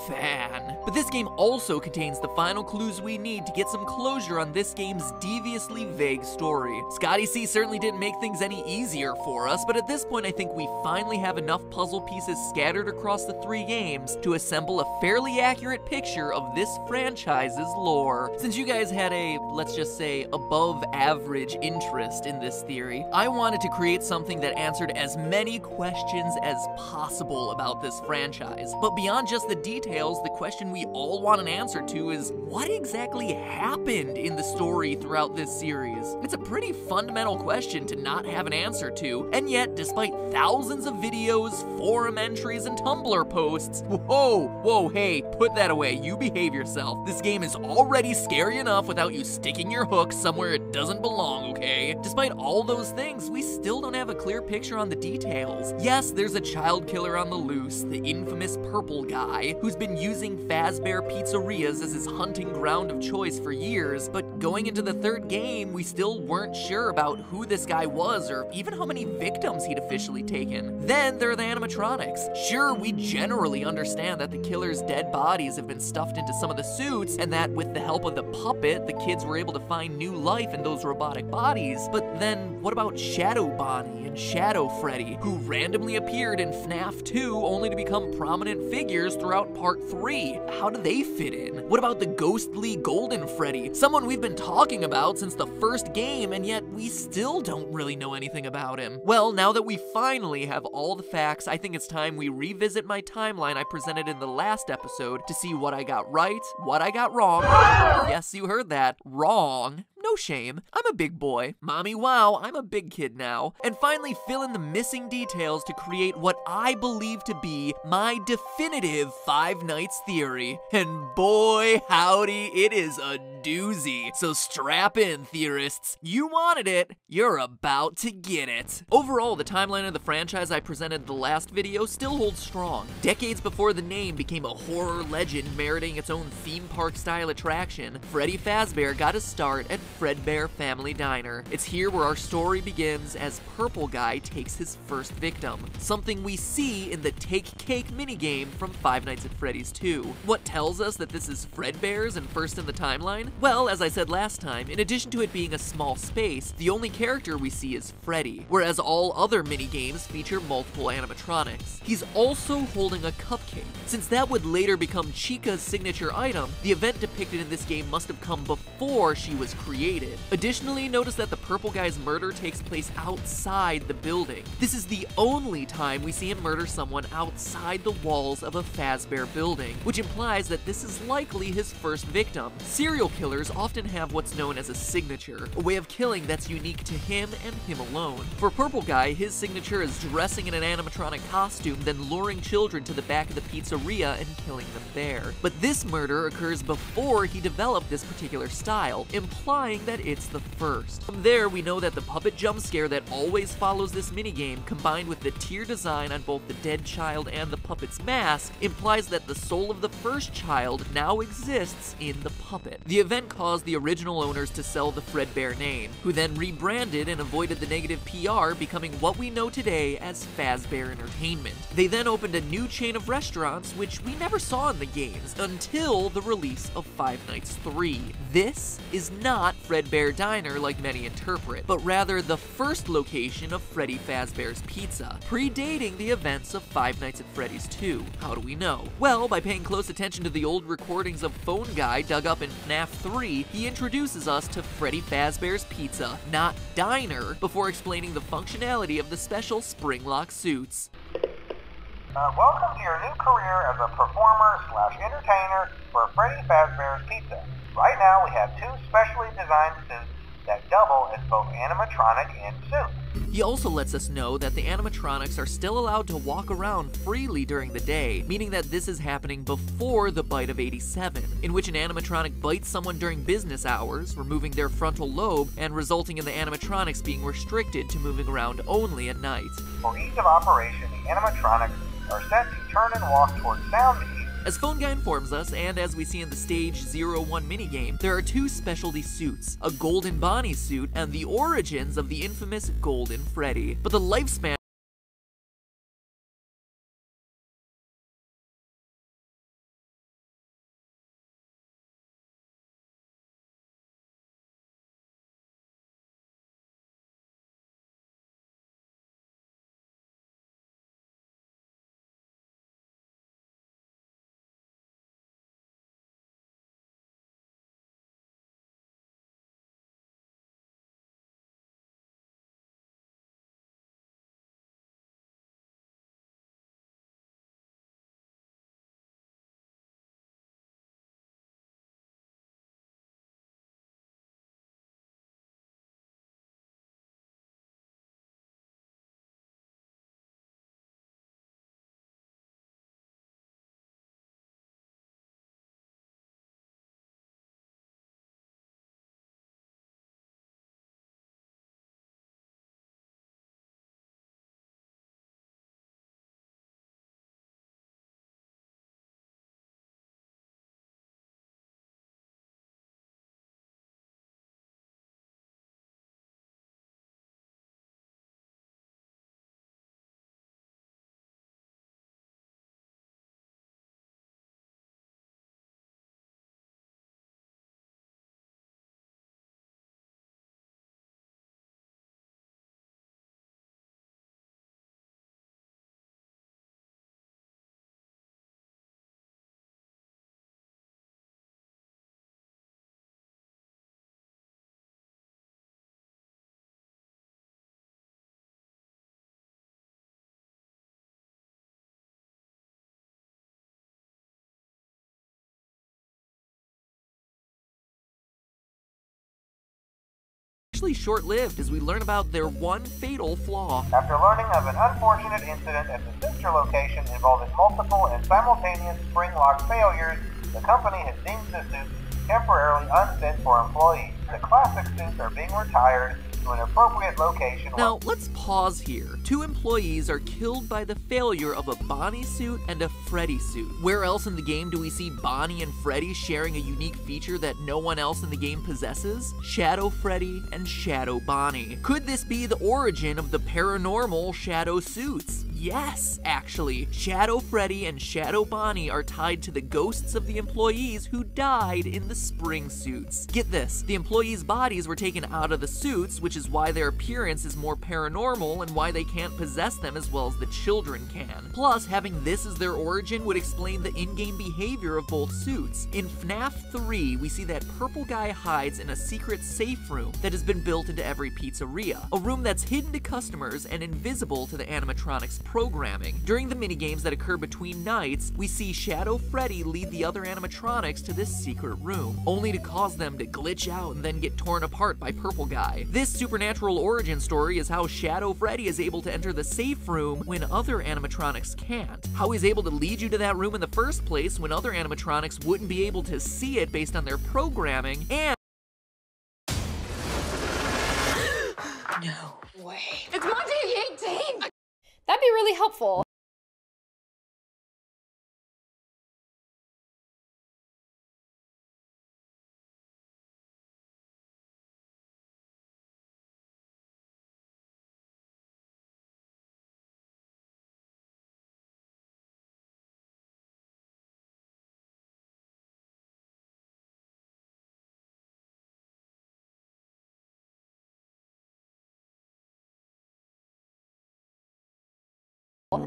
fan. But this game also contains the final clues we need to get some closure on this game's deviously vague story. Scotty C certainly didn't make things any easier for us, but at this point I think we finally have enough puzzle pieces scattered across the 3 games to assemble a fairly accurate picture of this franchise's lore. Since you guys had a, let's just say, above average interest in this theory, I wanted to create something that answered as many questions as possible about this franchise. But beyond just the details, the question we all want an answer to is, what exactly happened in the story throughout this series? It's a pretty fundamental question to not have an answer to, and yet, despite thousands of videos, forum entries, and Tumblr posts, whoa, hey, put that away, you behave yourself. This game is already scary enough without you sticking your hook somewhere it doesn't belong, okay? Despite all those things, we still don't have a clear picture on the details. Yes, there's a child killer on the loose, the infamous Purple Guy, who's been using Fazbear pizzerias as his hunting ground of choice for years, but going into the third game, we still weren't sure about who this guy was or even how many victims he'd officially taken. Then there are the animatronics. Sure, we generally understand that the killer's dead bodies have been stuffed into some of the suits, and that with the help of the puppet, the kids were able to find new life in those robotic bodies. But then, what about Shadow Bonnie and Shadow Freddy, who randomly appeared in FNAF 2 only to become prominent figures throughout Part 3? How do they fit in? What about the ghostly Golden Freddy, someone we've been talking about since the first game, and yet we still don't really know anything about him? Well, now that we finally have all the facts, I think it's time we revisit my timeline I presented in the last episode to see what I got right, what I got wrong. Yes, you heard that. Wrong. No shame. I'm a big boy. Mommy, wow, I'm a big kid now. And finally fill in the missing details to create what I believe to be my definitive Five Nights theory. And boy, howdy, it is a doozy. So strap in, theorists. You wanted it. You're about to get it. Overall, the timeline of the franchise I presented in the last video still holds strong. Decades before the name became a horror legend meriting its own theme park style attraction, Freddy Fazbear got his start at Fredbear Family Diner. It's here where our story begins as Purple Guy takes his first victim, something we see in the Take Cake minigame from Five Nights at Freddy's 2. What tells us that this is Fredbear's and first in the timeline? Well, as I said last time, in addition to it being a small space, the only character we see is Freddy, whereas all other minigames feature multiple animatronics. He's also holding a cupcake. Since that would later become Chica's signature item, the event depicted in this game must have come before she was created. Additionally, notice that the Purple Guy's murder takes place outside the building. This is the only time we see him murder someone outside the walls of a Fazbear building, which implies that this is likely his first victim. Serial killers often have what's known as a signature, a way of killing that's unique to him and him alone. For Purple Guy, his signature is dressing in an animatronic costume, then luring children to the back of the pizzeria and killing them there. But this murder occurs before he developed this particular style, implying that it's the first. From there, we know that the puppet jump scare that always follows this minigame, combined with the tier design on both the dead child and the puppet's mask, implies that the soul of the first child now exists in the puppet. The event caused the original owners to sell the Fredbear name, who then rebranded and avoided the negative PR, becoming what we know today as Fazbear Entertainment. They then opened a new chain of restaurants, which we never saw in the games, until the release of Five Nights 3. This is not Fredbear Diner like many interpret, but rather the first location of Freddy Fazbear's Pizza, predating the events of Five Nights at Freddy's 2. How do we know? Well, by paying close attention to the old recordings of Phone Guy dug up in FNAF 3, he introduces us to Freddy Fazbear's Pizza, not Diner, before explaining the functionality of the special spring-lock suits. Welcome to your new career as a performer/entertainer for Freddy Fazbear's Pizza. Right now we have two specially designed suits that double as both animatronic and suit. He also lets us know that the animatronics are still allowed to walk around freely during the day, meaning that this is happening before the bite of 87, in which an animatronic bites someone during business hours, removing their frontal lobe and resulting in the animatronics being restricted to moving around only at night. For ease of operation, the animatronics are set to turn and walk towards sound machines. As Phone Guy informs us, and as we see in the Stage 01 minigame, there are two specialty suits, a Golden Bonnie suit and the origins of the infamous Golden Freddy. But the lifespan actually short-lived as we learn about their one fatal flaw. After learning of an unfortunate incident at the sister location involving multiple and simultaneous spring lock failures, the company has deemed the suits temporarily unfit for employees. The classic suits are being retired to an appropriate location. Now, let's pause here. 2 employees are killed by the failure of a Bonnie suit and a Freddy suit. Where else in the game do we see Bonnie and Freddy sharing a unique feature that no one else in the game possesses? Shadow Freddy and Shadow Bonnie. Could this be the origin of the paranormal Shadow suits? Yes, actually. Shadow Freddy and Shadow Bonnie are tied to the ghosts of the employees who died in the spring suits. Get this, the employees' bodies were taken out of the suits, which is why their appearance is more paranormal and why they can't possess them as well as the children can. Plus, having this as their origin would explain the in-game behavior of both suits. In FNAF 3, we see that purple guy hides in a secret safe room that has been built into every pizzeria. A room that's hidden to customers and invisible to the animatronics programming. During the minigames that occur between nights, we see Shadow Freddy lead the other animatronics to this secret room, only to cause them to glitch out and then get torn apart by Purple Guy. This supernatural origin story is how Shadow Freddy is able to enter the safe room when other animatronics can't. How he's able to lead you to that room in the first place when other animatronics wouldn't be able to see it based on their programming, and No way. It's Monday the 18th! That'd be really helpful.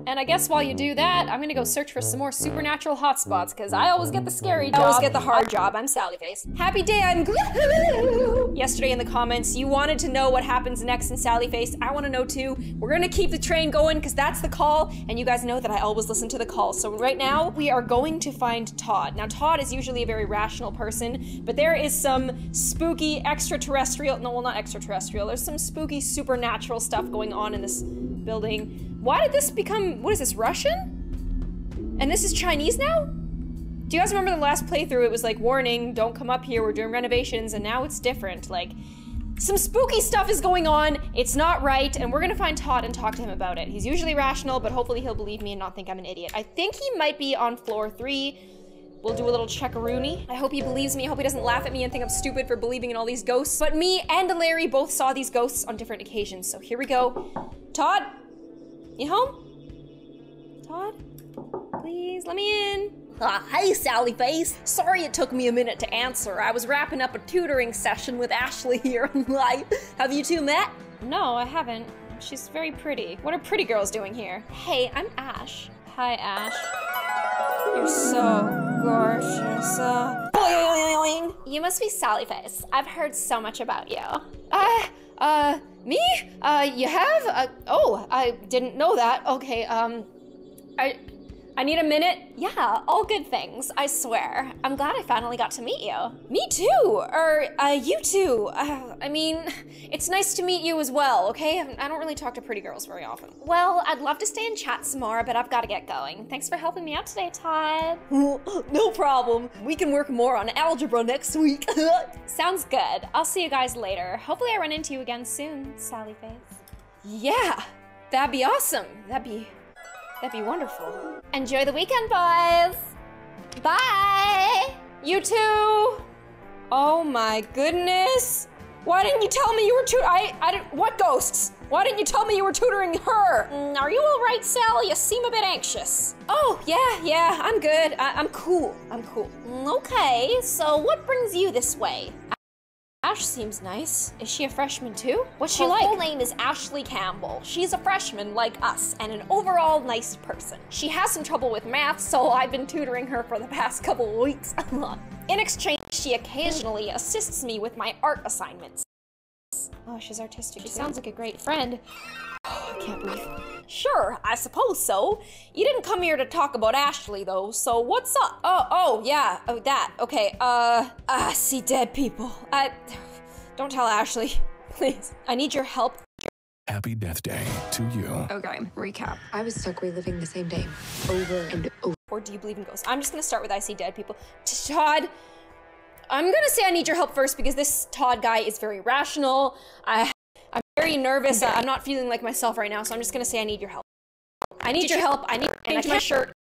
And I guess while you do that, I'm gonna go search for some more supernatural hotspots, because I always get the scary job. I always get the hard job. I'm Sallyface. Happy day, I'm glue. Yesterday in the comments, you wanted to know what happens next in Sallyface. I want to know too. We're gonna keep the train going, because that's the call, and you guys know that I always listen to the call. So right now, we are going to find Todd. Now, Todd is usually a very rational person, but there is some spooky extraterrestrial, no, well, not extraterrestrial, there's some spooky supernatural stuff going on in this building. Why did this become, what is this, Russian? And this is Chinese now? Do you guys remember the last playthrough? It was like, warning, don't come up here, we're doing renovations, and now it's different. Like, some spooky stuff is going on, it's not right, and we're gonna find Todd and talk to him about it. He's usually rational, but hopefully he'll believe me and not think I'm an idiot. I think he might be on floor 3. We'll do a little checkaroonie. I hope he believes me. I hope he doesn't laugh at me and think I'm stupid for believing in all these ghosts. But me and Larry both saw these ghosts on different occasions, so here we go. Todd? You home? Todd? Please, let me in. Hey, Sallyface. Sorry it took me a minute to answer. I was wrapping up a tutoring session with Ashley here. Have you two met? No, I haven't. She's very pretty. What are pretty girls doing here? Hey, I'm Ash. Hi, Ash. You're so gorgeous. You must be Sallyface. I've heard so much about you. Me? You have? Oh, I didn't know that. Okay, I need a minute. Yeah, all good things, I swear. I'm glad I finally got to meet you. Me too, you too. I mean, it's nice to meet you as well, okay? I don't really talk to pretty girls very often. Well, I'd love to stay and chat some more, but I've got to get going. Thanks for helping me out today, Todd. No problem. We can work more on algebra next week. Sounds good. I'll see you guys later. Hopefully I run into you again soon, Sallyface. Yeah, that'd be awesome. That'd be wonderful. Enjoy the weekend, boys. Bye. You too. Oh my goodness. Why didn't you tell me you were what ghosts? Why didn't you tell me you were tutoring her? Are you all right, Sal? You seem a bit anxious. Oh, yeah, I'm good. I'm cool. Okay, so what brings you this way? Ash seems nice. Is she a freshman too? What's she like? Her full name is Ashley Campbell. She's a freshman like us and an overall nice person. She has some trouble with math, so I've been tutoring her for the past couple of weeks. In exchange, she occasionally assists me with my art assignments. Oh, she's artistic. She sounds like a great friend. Oh, I can't breathe. Sure, I suppose so. You didn't come here to talk about Ashley though, so what's up? Yeah, that. Okay, I see dead people. Don't tell Ashley. Please, I need your help. Happy Death Day to you. Okay, recap. I was stuck reliving the same day over and over. Or do you believe in ghosts? I'm just gonna start with I see dead people. Todd, I'm gonna say I need your help first because this Todd guy is very rational. I'm very nervous. I'm not feeling like myself right now, so I'm just gonna say I need your help. I need your help. I need to change my shirt.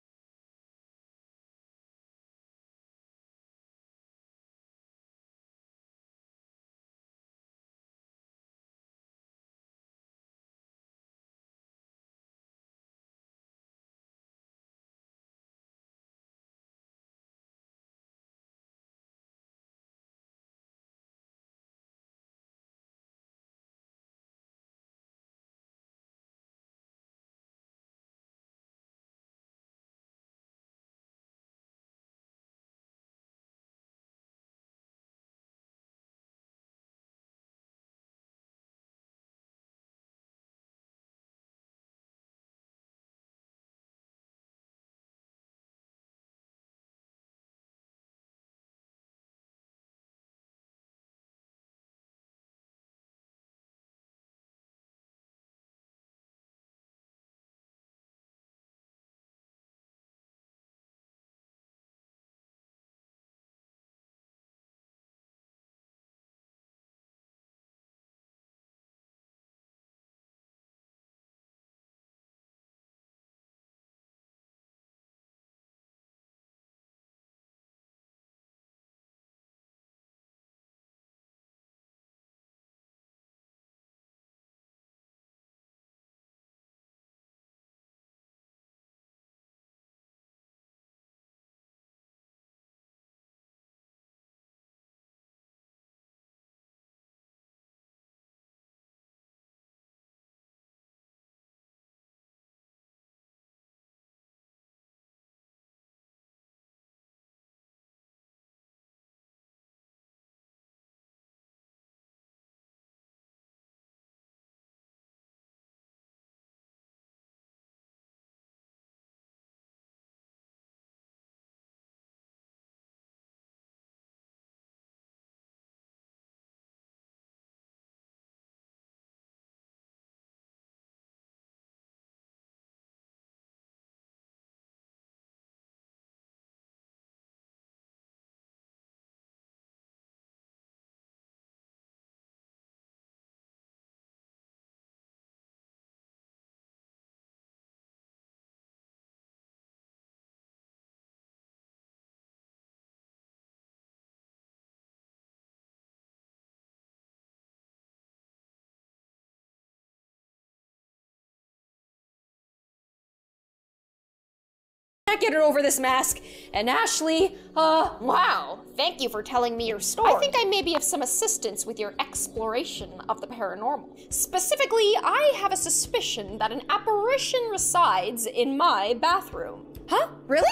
Can't get it over this mask. And Ashley, wow, thank you for telling me your story. I think I may be of some assistance with your exploration of the paranormal. Specifically, I have a suspicion that an apparition resides in my bathroom. Huh? Really?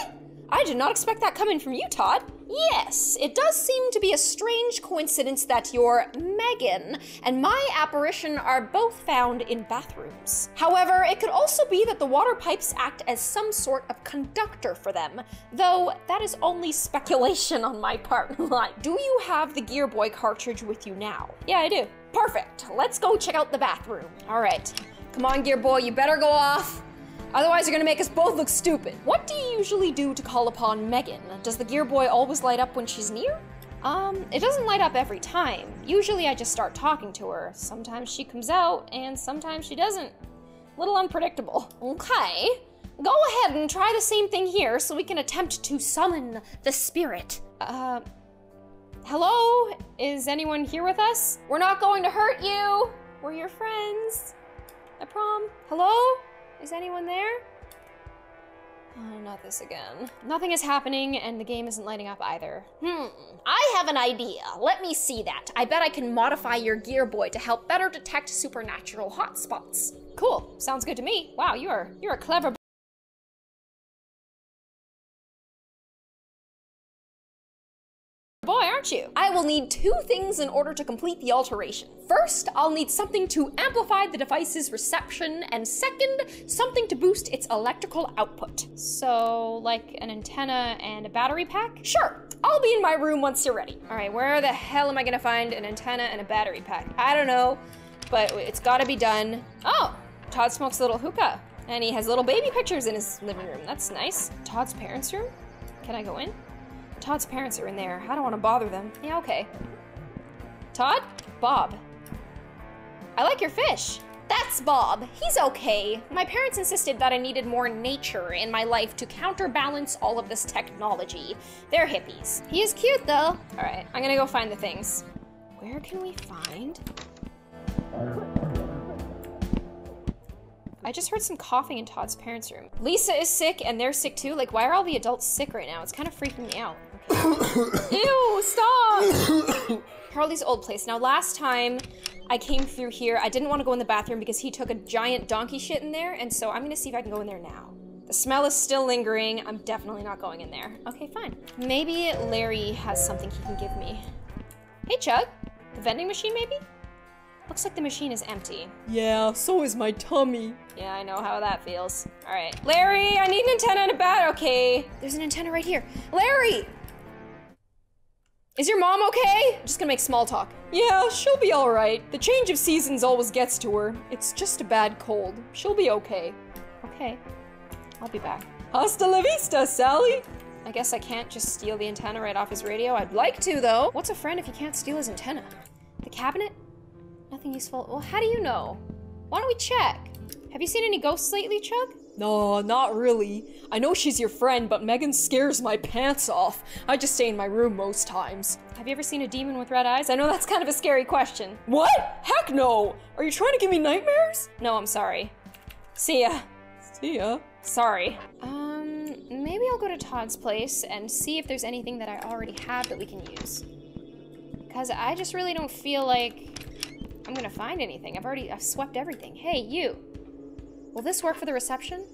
I did not expect that coming from you, Todd. Yes, it does seem to be a strange coincidence that your Megan and my apparition are both found in bathrooms. However, it could also be that the water pipes act as some sort of conductor for them, though that is only speculation on my part. Do you have the Gear Boy cartridge with you now? Yeah, I do. Perfect. Let's go check out the bathroom. All right. Come on, Gear Boy, you better go off. Otherwise, you're gonna make us both look stupid. What do you usually do to call upon Megan? Does the Gear Boy always light up when she's near? It doesn't light up every time. Usually I just start talking to her. Sometimes she comes out, and sometimes she doesn't. A little unpredictable. Okay, go ahead and try the same thing here so we can attempt to summon the spirit. Hello? Is anyone here with us? We're not going to hurt you. We're your friends. I prom. Hello? Is anyone there? Oh, not this again. Nothing is happening, and the game isn't lighting up either. I have an idea. Let me see that. I bet I can modify your Gear Boy to help better detect supernatural hotspots. Cool. Sounds good to me. Wow, you're a clever boy, aren't you? I will need 2 things in order to complete the alteration. First, I'll need something to amplify the device's reception, and second, something to boost its electrical output. So, like an antenna and a battery pack? Sure, I'll be in my room once you're ready. All right, where the hell am I gonna find an antenna and a battery pack? I don't know, but it's gotta be done. Oh, Todd smokes a little hookah, and he has little baby pictures in his living room. That's nice. Todd's parents' room? Can I go in? Todd's parents are in there. I don't want to bother them. Yeah, okay. Todd? Bob. I like your fish. That's Bob. He's okay. My parents insisted that I needed more nature in my life to counterbalance all of this technology. They're hippies. He is cute, though. All right, I'm gonna go find the things. Where can we find? I just heard some coughing in Todd's parents' room. Lisa is sick and they're sick too. Like, why are all the adults sick right now? It's kind of freaking me out. Okay. Ew, stop! Charlie's old place. Now, last time I came through here, I didn't want to go in the bathroom because he took a giant donkey shit in there, and so I'm gonna see if I can go in there now. The smell is still lingering. I'm definitely not going in there. Okay, fine. Maybe Larry has something he can give me. Hey, Chug. The vending machine, maybe? Looks like the machine is empty. Yeah, so is my tummy. Yeah, I know how that feels. All right, Larry, I need an antenna and a bat. Okay, there's an antenna right here. Larry! Is your mom okay? I'm just gonna make small talk. Yeah, she'll be all right. The change of seasons always gets to her. It's just a bad cold. She'll be okay. Okay, I'll be back. Hasta la vista, Sally. I guess I can't just steal the antenna right off his radio. I'd like to, though. What's a friend if you can't steal his antenna? The cabinet? Nothing useful. Well, how do you know? Why don't we check? Have you seen any ghosts lately, Chug? No, not really. I know she's your friend, but Megan scares my pants off. I just stay in my room most times. Have you ever seen a demon with red eyes? I know that's kind of a scary question. What? Heck no! Are you trying to give me nightmares? No, I'm sorry. See ya. See ya. Sorry. Maybe I'll go to Todd's place and see if there's anything that I already have that we can use. Because I just really don't feel like I'm gonna find anything. I've swept everything. Hey, you. Will this work for the reception?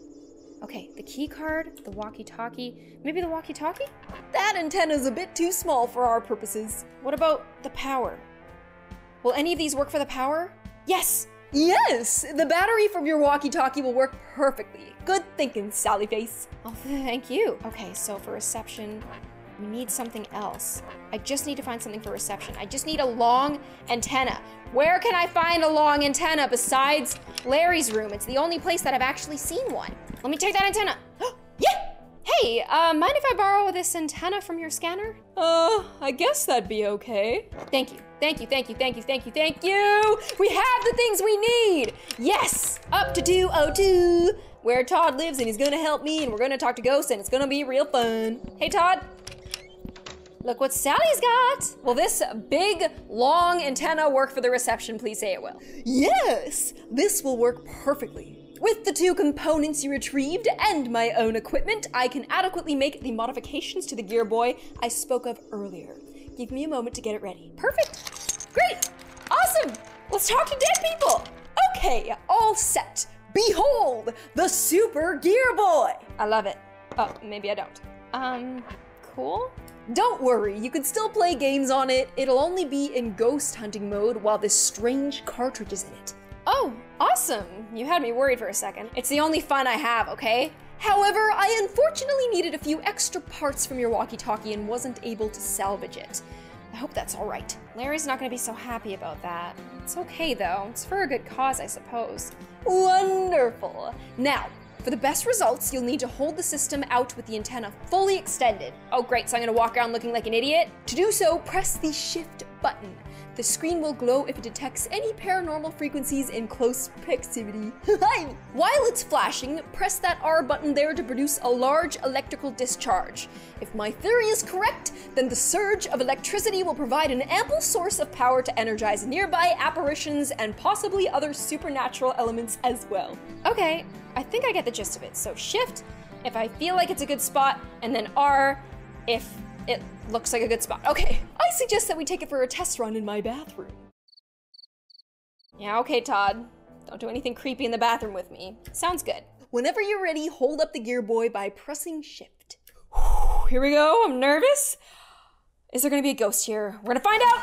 Okay, the key card, the walkie-talkie. Maybe the walkie-talkie? That antenna's a bit too small for our purposes. What about the power? Will any of these work for the power? Yes! Yes! The battery from your walkie-talkie will work perfectly. Good thinking, Sally Face. Oh, thank you. Okay, so for reception, we need something else. I just need to find something for reception. I just need a long antenna. Where can I find a long antenna besides Larry's room? It's the only place that I've actually seen one. Let me take that antenna. Yeah! Hey, mind if I borrow this antenna from your scanner? I guess that'd be okay. Thank you. Thank you, thank you, thank you, thank you, thank you! We have the things we need! Yes! Up to 202, where Todd lives, and he's gonna help me, and we're gonna talk to ghosts, and it's gonna be real fun. Hey, Todd. Look what Sally's got! Will this big, long antenna work for the reception? Please say it will. Yes! This will work perfectly. With the 2 components you retrieved and my own equipment, I can adequately make the modifications to the Gear Boy I spoke of earlier. Give me a moment to get it ready. Perfect! Great! Awesome! Let's talk to dead people! Okay, all set. Behold, the Super Gear Boy! I love it. Oh, maybe I don't. Cool? Don't worry, you can still play games on it. It'll only be in ghost hunting mode while this strange cartridge is in it. Oh, awesome. You had me worried for a second. It's the only fun I have, okay? However, I unfortunately needed a few extra parts from your walkie-talkie and wasn't able to salvage it. I hope that's all right. Larry's not gonna be so happy about that. It's okay though. It's for a good cause, I suppose. Wonderful. Now, for the best results, you'll need to hold the system out with the antenna fully extended. Oh great, so I'm gonna walk around looking like an idiot? To do so, press the shift button. The screen will glow if it detects any paranormal frequencies in close proximity. While it's flashing, press that R button there to produce a large electrical discharge. If my theory is correct, then the surge of electricity will provide an ample source of power to energize nearby apparitions and possibly other supernatural elements as well. Okay, I think I get the gist of it. So shift if I feel like it's a good spot, and then R if it looks like a good spot. Okay, I suggest that we take it for a test run in my bathroom. Yeah, okay, Todd. Don't do anything creepy in the bathroom with me. Sounds good. Whenever you're ready, hold up the Gear Boy by pressing shift. Here we go, I'm nervous. Is there gonna be a ghost here? We're gonna find out!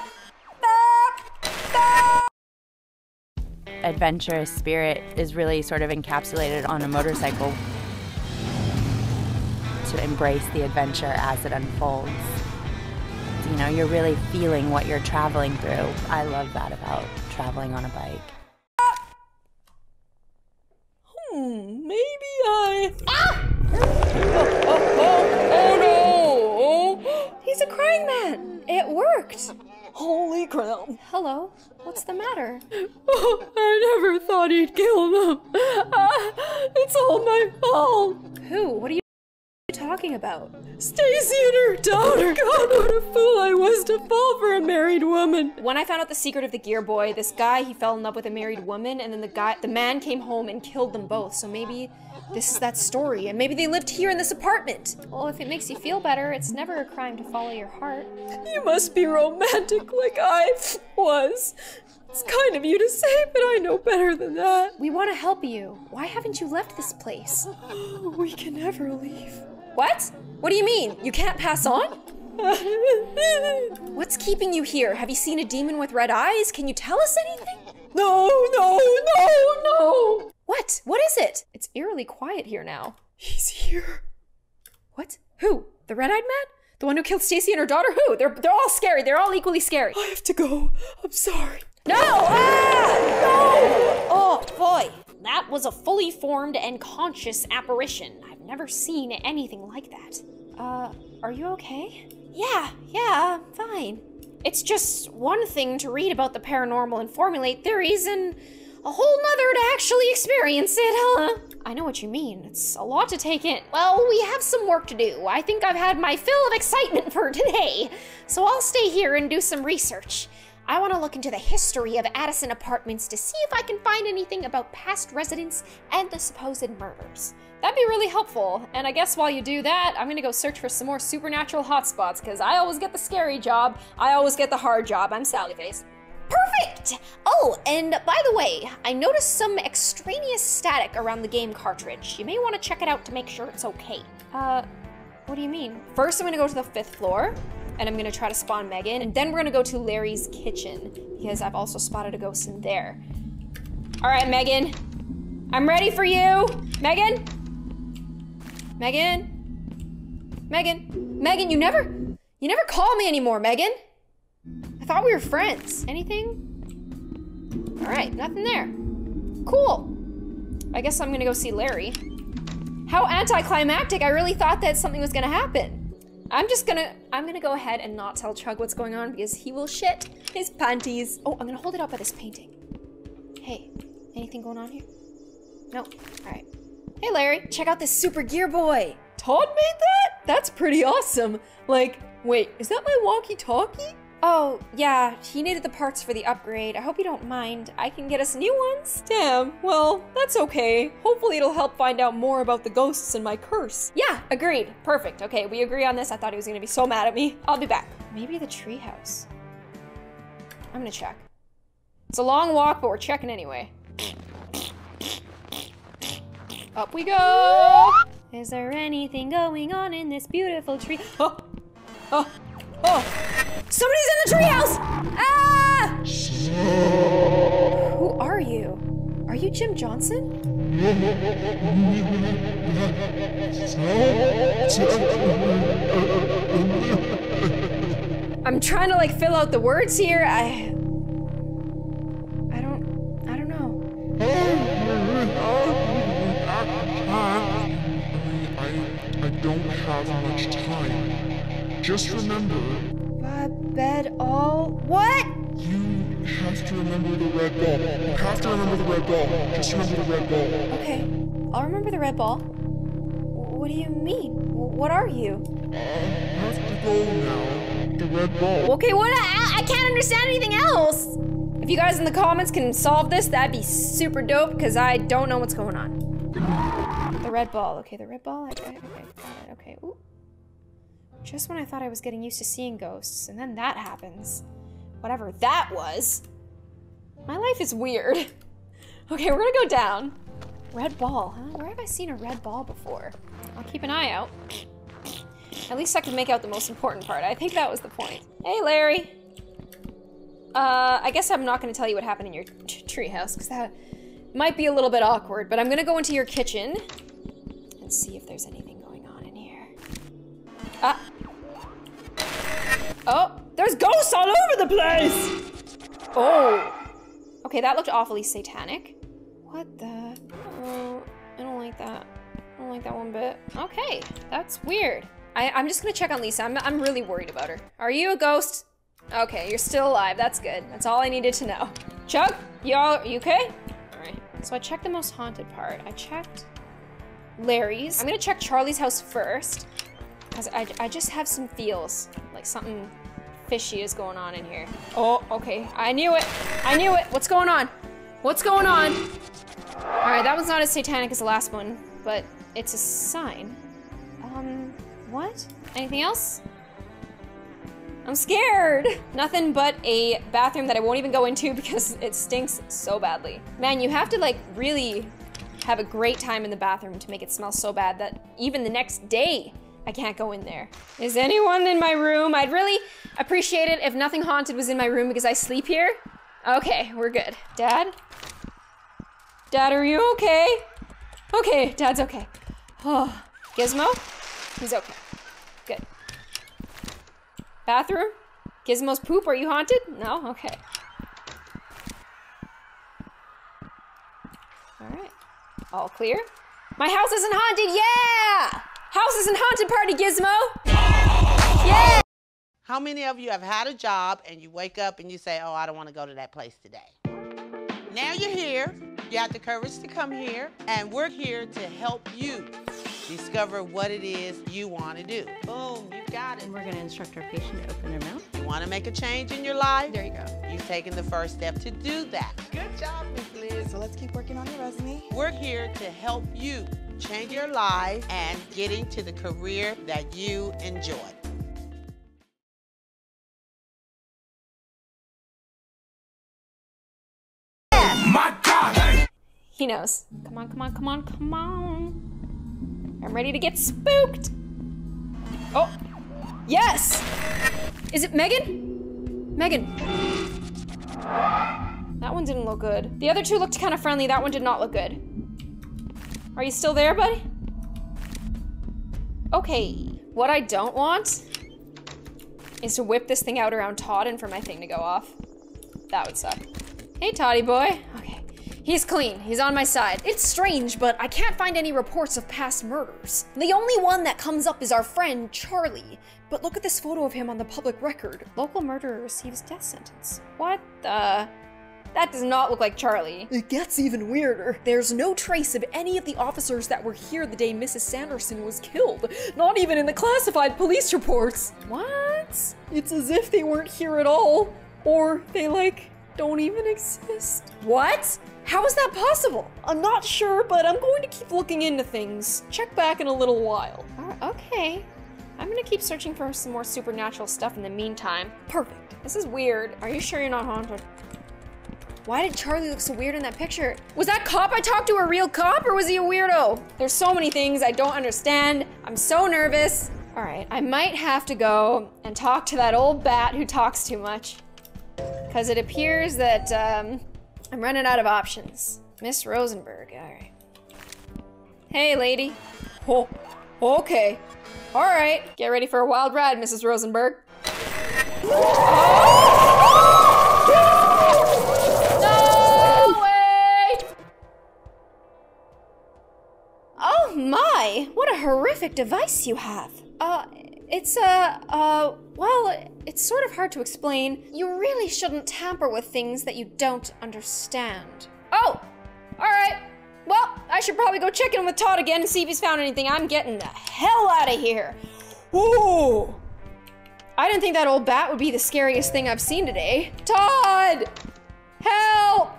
Adventurous spirit is really sort of encapsulated on a motorcycle to embrace the adventure as it unfolds. You know, you're really feeling what you're traveling through. I love that about traveling on a bike. Maybe I... Ah! Oh no! He's a crying man! It worked! Holy crap. Hello? What's the matter? Oh, I never thought he'd kill them. It's all my fault. Who? What are you talking about? Stacy and her daughter. God, what a fool I was to fall for a married woman. When I found out the secret of the gear boy, this guy, he fell in love with a married woman, and then the man came home and killed them both. So maybe this is that story, and maybe they lived here in this apartment. Well, if it makes you feel better, it's never a crime to follow your heart. You must be romantic like I was. It's kind of you to say, but I know better than that. We want to help you. Why haven't you left this place? We can never leave. What? What do you mean? You can't pass on? What's keeping you here? Have you seen a demon with red eyes? Can you tell us anything? No. What? What is it? It's eerily quiet here now. He's here. What? Who? The red-eyed man? The one who killed Stacy and her daughter? Who? They're all scary. They're all equally scary. I have to go. I'm sorry. No! Ah! No! Oh, boy. That was a fully formed and conscious apparition. I've never seen anything like that. Are you okay? Yeah, I'm fine. It's just one thing to read about the paranormal and formulate theories, and a whole nother to actually experience it, huh? I know what you mean. It's a lot to take in. Well, we have some work to do. I think I've had my fill of excitement for today, so I'll stay here and do some research. I want to look into the history of Addison Apartments to see if I can find anything about past residents and the supposed murders. That'd be really helpful, and I guess while you do that, I'm gonna go search for some more supernatural hotspots, because I always get the scary job, I always get the hard job. I'm Sallyface. Perfect! Oh, and by the way, I noticed some extraneous static around the game cartridge. You may want to check it out to make sure it's okay. What do you mean? First, I'm gonna go to the 5th floor, and I'm gonna try to spawn Megan, and then we're gonna go to Larry's kitchen, because I've also spotted a ghost in there. All right, Megan. I'm ready for you. Megan? Megan, you never call me anymore, Megan. I thought we were friends. Anything? All right, nothing there. Cool. I guess I'm gonna go see Larry. How anticlimactic. I really thought that something was gonna happen. I'm gonna go ahead and not tell Chug what's going on because he will shit his panties. Oh, I'm gonna hold it up by this painting. Hey, anything going on here? No, all right. Hey Larry, check out this super gear boy. Todd made that? That's pretty awesome. Like, wait, is that my walkie-talkie? Oh, yeah, he needed the parts for the upgrade. I hope you don't mind. I can get us new ones. Damn, well, that's okay. Hopefully it'll help find out more about the ghosts and my curse. Yeah, agreed. Perfect. Okay, we agree on this. I thought he was gonna be so mad at me. I'll be back. Maybe the treehouse. I'm gonna check. It's a long walk, but we're checking anyway. Up we go! Is there anything going on in this beautiful tree? Oh! Somebody's in the treehouse! Ah! Who are you? Are you Jim Johnson? I'm trying to like fill out the words here. I don't know. I don't have much time. Just remember... bed all... What? You have to remember the red ball. You have to remember the red ball. Just remember the red ball. Okay, I'll remember the red ball. What do you mean? What are you? I have to go now. The red ball. Okay, what? I can't understand anything else! If you guys in the comments can solve this, that'd be super dope, because I don't know what's going on. The red ball. Okay, the red ball. Okay, got it. Okay, ooh. Just when I thought I was getting used to seeing ghosts, and then that happens. Whatever that was. My life is weird. Okay, we're gonna go down. Red ball, huh? Where have I seen a red ball before? I'll keep an eye out. At least I could make out the most important part. I think that was the point. Hey, Larry. I guess I'm not gonna tell you what happened in your treehouse, because that might be a little bit awkward, but I'm gonna go into your kitchen and see if there's anything going on in here. Ah. Oh, there's ghosts all over the place! Oh. Okay, that looked awfully satanic. What the? Oh, I don't like that. I don't like that one bit. Okay, that's weird. I'm just gonna check on Lisa. I'm really worried about her. Are you a ghost? Okay, you're still alive. That's good. That's all I needed to know. Chuck, you okay? All right. So I checked the most haunted part. I checked Larry's. I'm gonna check Charlie's house first, because I just have some feels like something fishy is going on in here. Oh, okay. I knew it. I knew it. What's going on? What's going on? All right, that one's not as satanic as the last one, but it's a sign. What? Anything else? I'm scared. Nothing but a bathroom that I won't even go into because it stinks so badly. Man, you have to like really have a great time in the bathroom to make it smell so bad that even the next day I can't go in there. Is anyone in my room? I'd really appreciate it if nothing haunted was in my room because I sleep here. Okay, we're good. Dad? Dad, are you okay? Okay, Dad's okay. Oh, Gizmo? He's okay. Good. Bathroom? Gizmo's poop, are you haunted? No? Okay. All right. All clear. My house isn't haunted, yeah! House isn't haunted party, Gizmo! Yeah! How many of you have had a job and you wake up and you say, oh, I don't want to go to that place today? Now you're here, you have the courage to come here, and we're here to help you discover what it is you want to do. Boom, you got it. And we're going to instruct our patient to open their mouth. You want to make a change in your life? There you go. You've taken the first step to do that. Good job, Miss Liz. So let's keep working on your resume. We're here to help you change your life and get into the career that you enjoy. My God! He knows. Come on, come on, come on, come on. I'm ready to get spooked. Oh, yes! Is it Megan? Megan. That one didn't look good. The other two looked kind of friendly. That one did not look good. Are you still there, buddy? Okay, what I don't want is to whip this thing out around Todd and for my thing to go off. That would suck. Hey, Toddy boy. Okay, he's clean. He's on my side. It's strange, but I can't find any reports of past murders. The only one that comes up is our friend, Charlie. But look at this photo of him on the public record. Local murderer receives death sentence. What the? That does not look like Charlie. It gets even weirder. There's no trace of any of the officers that were here the day Mrs. Sanderson was killed. Not even in the classified police reports. What? It's as if they weren't here at all. Or they, like, don't even exist. What? How is that possible? I'm not sure, but I'm going to keep looking into things. Check back in a little while. Okay. I'm gonna keep searching for some more supernatural stuff in the meantime. Perfect. This is weird. Are you sure you're not haunted? Why did Charlie look so weird in that picture? Was that cop I talked to a real cop, or was he a weirdo? There's so many things I don't understand. I'm so nervous. All right, I might have to go and talk to that old bat who talks too much. Because it appears that I'm running out of options. Miss Rosenberg, all right. Hey, lady. Oh, okay. All right, get ready for a wild ride, Mrs. Rosenberg. No way! Oh my, what a horrific device you have. Well, it's sort of hard to explain. You really shouldn't tamper with things that you don't understand. Oh, all right. Well, I should probably go check in with Todd again and see if he's found anything. I'm getting the hell out of here. Ooh. I didn't think that old bat would be the scariest thing I've seen today. Todd! Help!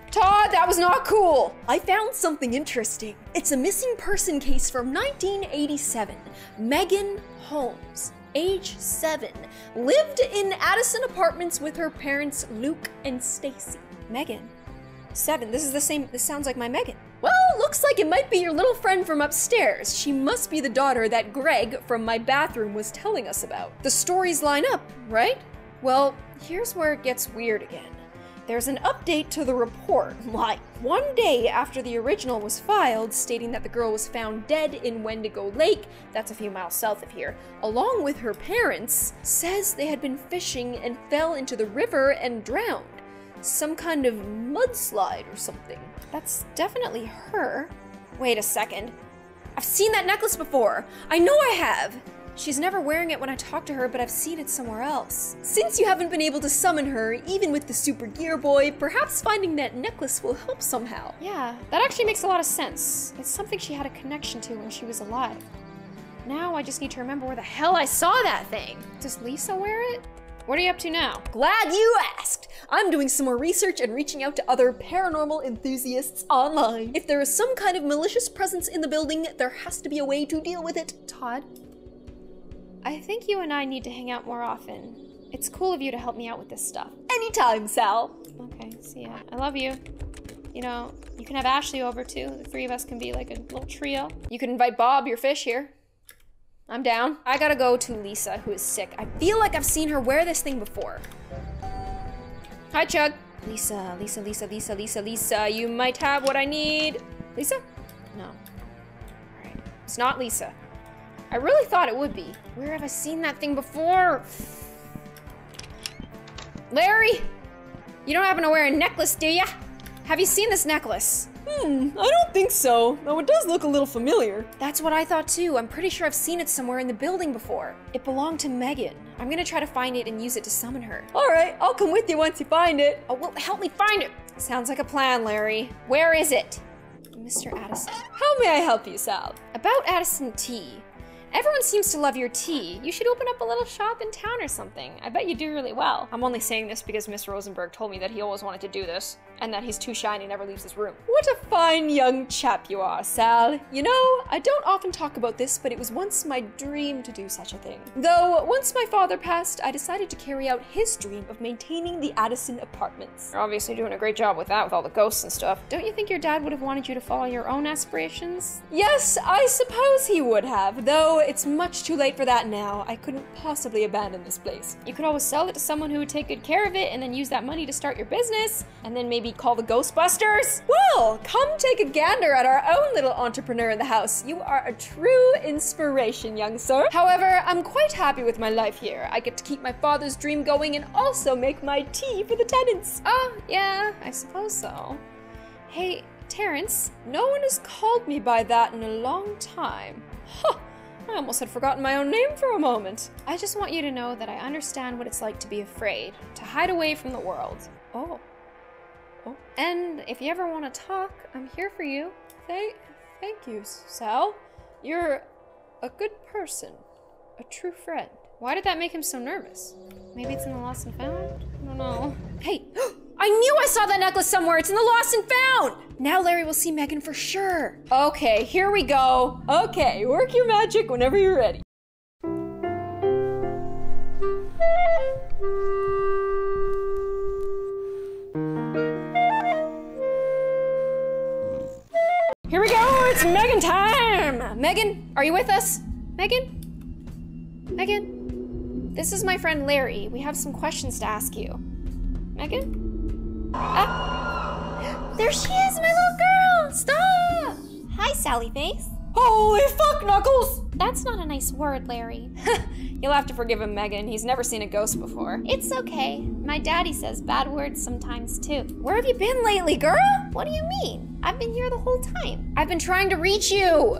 Todd, that was not cool. I found something interesting. It's a missing person case from 1987. Megan Holmes, age 7, lived in Addison Apartments with her parents, Luke and Stacy. Megan? 7, this is the same, this sounds like my Megan. Well, looks like it might be your little friend from upstairs. She must be the daughter that Greg from my bathroom was telling us about. The stories line up, right? Well, here's where it gets weird again. There's an update to the report, like 1 day after the original was filed, stating that the girl was found dead in Wendigo Lake, that's a few miles south of here, along with her parents, says they had been fishing and fell into the river and drowned. Some kind of mudslide or something. That's definitely her. Wait a second. I've seen that necklace before. I know I have. She's never wearing it when I talk to her, but I've seen it somewhere else. Since you haven't been able to summon her, even with the Super Gear Boy, perhaps finding that necklace will help somehow. Yeah, that actually makes a lot of sense. It's something she had a connection to when she was alive. Now I just need to remember where the hell I saw that thing. Does Lisa wear it? What are you up to now? Glad you asked! I'm doing some more research and reaching out to other paranormal enthusiasts online. If there is some kind of malicious presence in the building, there has to be a way to deal with it. Todd? I think you and I need to hang out more often. It's cool of you to help me out with this stuff. Anytime, Sal! Okay, see ya. I love you. You know, you can have Ashley over too. The three of us can be like a little trio. You can invite Bob, your fish, here. I'm down. I gotta go to Lisa, who is sick. I feel like I've seen her wear this thing before. Hi, Chug. Lisa, Lisa, Lisa, Lisa, Lisa, Lisa. You might have what I need. Lisa? No. All right. It's not Lisa. I really thought it would be. Where have I seen that thing before? Larry? You don't happen to wear a necklace, do ya? Have you seen this necklace? I don't think so, though it does look a little familiar. That's what I thought too. I'm pretty sure I've seen it somewhere in the building before. It belonged to Megan. I'm gonna try to find it and use it to summon her. All right, I'll come with you once you find it. Oh, well, help me find it. Sounds like a plan, Larry. Where is it? Mr. Addison. How may I help you, Sal? About Addison Tea. Everyone seems to love your tea. You should open up a little shop in town or something. I bet you do really well. I'm only saying this because Miss Rosenberg told me that he always wanted to do this, and that he's too shy and he never leaves his room. What a fine young chap you are, Sal. You know, I don't often talk about this, but it was once my dream to do such a thing. Though, once my father passed, I decided to carry out his dream of maintaining the Addison apartments. You're obviously doing a great job with that, with all the ghosts and stuff. Don't you think your dad would have wanted you to follow your own aspirations? Yes, I suppose he would have, though it's much too late for that now. I couldn't possibly abandon this place. You could always sell it to someone who would take good care of it and then use that money to start your business, and then maybe call the Ghostbusters. Well, come take a gander at our own little entrepreneur in the house. You are a true inspiration, young sir. However, I'm quite happy with my life here. I get to keep my father's dream going and also make my tea for the tenants. Oh, yeah, I suppose so. Hey, Terrence, no one has called me by that in a long time. Huh. I almost had forgotten my own name for a moment. I just want you to know that I understand what it's like to be afraid, to hide away from the world. Oh. And if you ever want to talk, I'm here for you. Thank you, Sal. You're a good person, a true friend. Why did that make him so nervous? Maybe it's in the lost and found? I don't know. Hey, I knew I saw that necklace somewhere. It's in the lost and found. Now Larry will see Megan for sure. Okay, here we go. Okay, work your magic whenever you're ready. Here we go, it's Megan time! Megan, are you with us? Megan? Megan? This is my friend Larry. We have some questions to ask you. Megan? There she is, my little girl! Stop! Hi, Sally Face. Holy fuck, Knuckles! That's not a nice word, Larry. You'll have to forgive him, Megan. He's never seen a ghost before. It's okay. My daddy says bad words sometimes, too. Where have you been lately, girl? What do you mean? I've been here the whole time. I've been trying to reach you.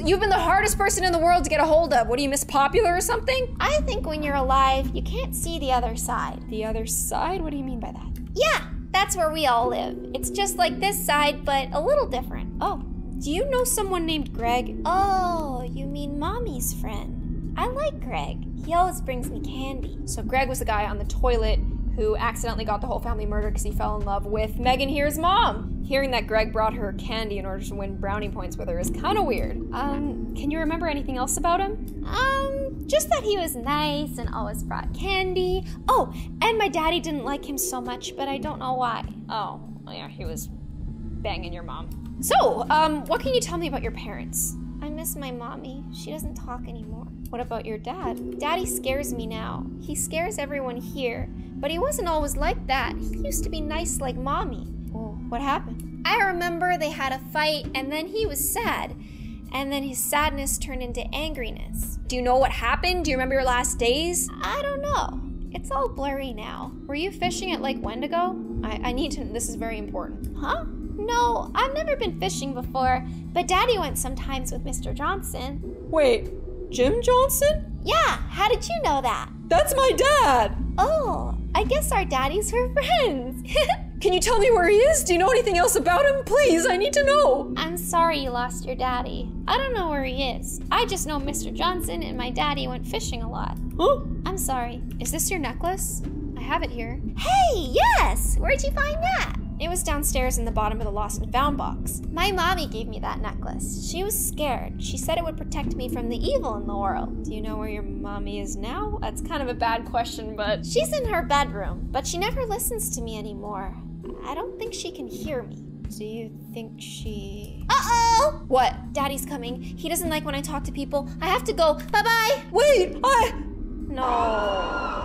You've been the hardest person in the world to get a hold of. What, are you Miss Popular or something? I think when you're alive, you can't see the other side. The other side? What do you mean by that? Yeah, that's where we all live. It's just like this side, but a little different. Oh. Do you know someone named Greg? Oh, you mean Mommy's friend. I like Greg. He always brings me candy. So Greg was the guy on the toilet who accidentally got the whole family murdered because he fell in love with Megan here's mom. Hearing that Greg brought her candy in order to win brownie points with her is kind of weird. Can you remember anything else about him? Just that he was nice and always brought candy. Oh, and my daddy didn't like him so much, but I don't know why. Oh, yeah, he was banging your mom. So, what can you tell me about your parents? I miss my mommy. She doesn't talk anymore. What about your dad? Daddy scares me now. He scares everyone here, but he wasn't always like that. He used to be nice like mommy. Oh, what happened? I remember they had a fight and then he was sad. And then his sadness turned into angriness. Do you know what happened? Do you remember your last days? I don't know. It's all blurry now. Were you fishing at Lake Wendigo? I need to, this is very important. Huh? No, I've never been fishing before, but Daddy went sometimes with Mr. Johnson. Wait, Jim Johnson? Yeah, how did you know that? That's my dad! Oh, I guess our daddies were friends. Can you tell me where he is? Do you know anything else about him? Please, I need to know. I'm sorry you lost your daddy. I don't know where he is. I just know Mr. Johnson and my daddy went fishing a lot. Huh? I'm sorry. Is this your necklace? I have it here. Hey, yes! Where'd you find that? It was downstairs in the bottom of the lost and found box. My mommy gave me that necklace. She was scared. She said it would protect me from the evil in the world. Do you know where your mommy is now? That's kind of a bad question, but... She's in her bedroom, but she never listens to me anymore. I don't think she can hear me. Do you think she... Uh-oh! What? Daddy's coming. He doesn't like when I talk to people. I have to go. Bye-bye! Wait, No.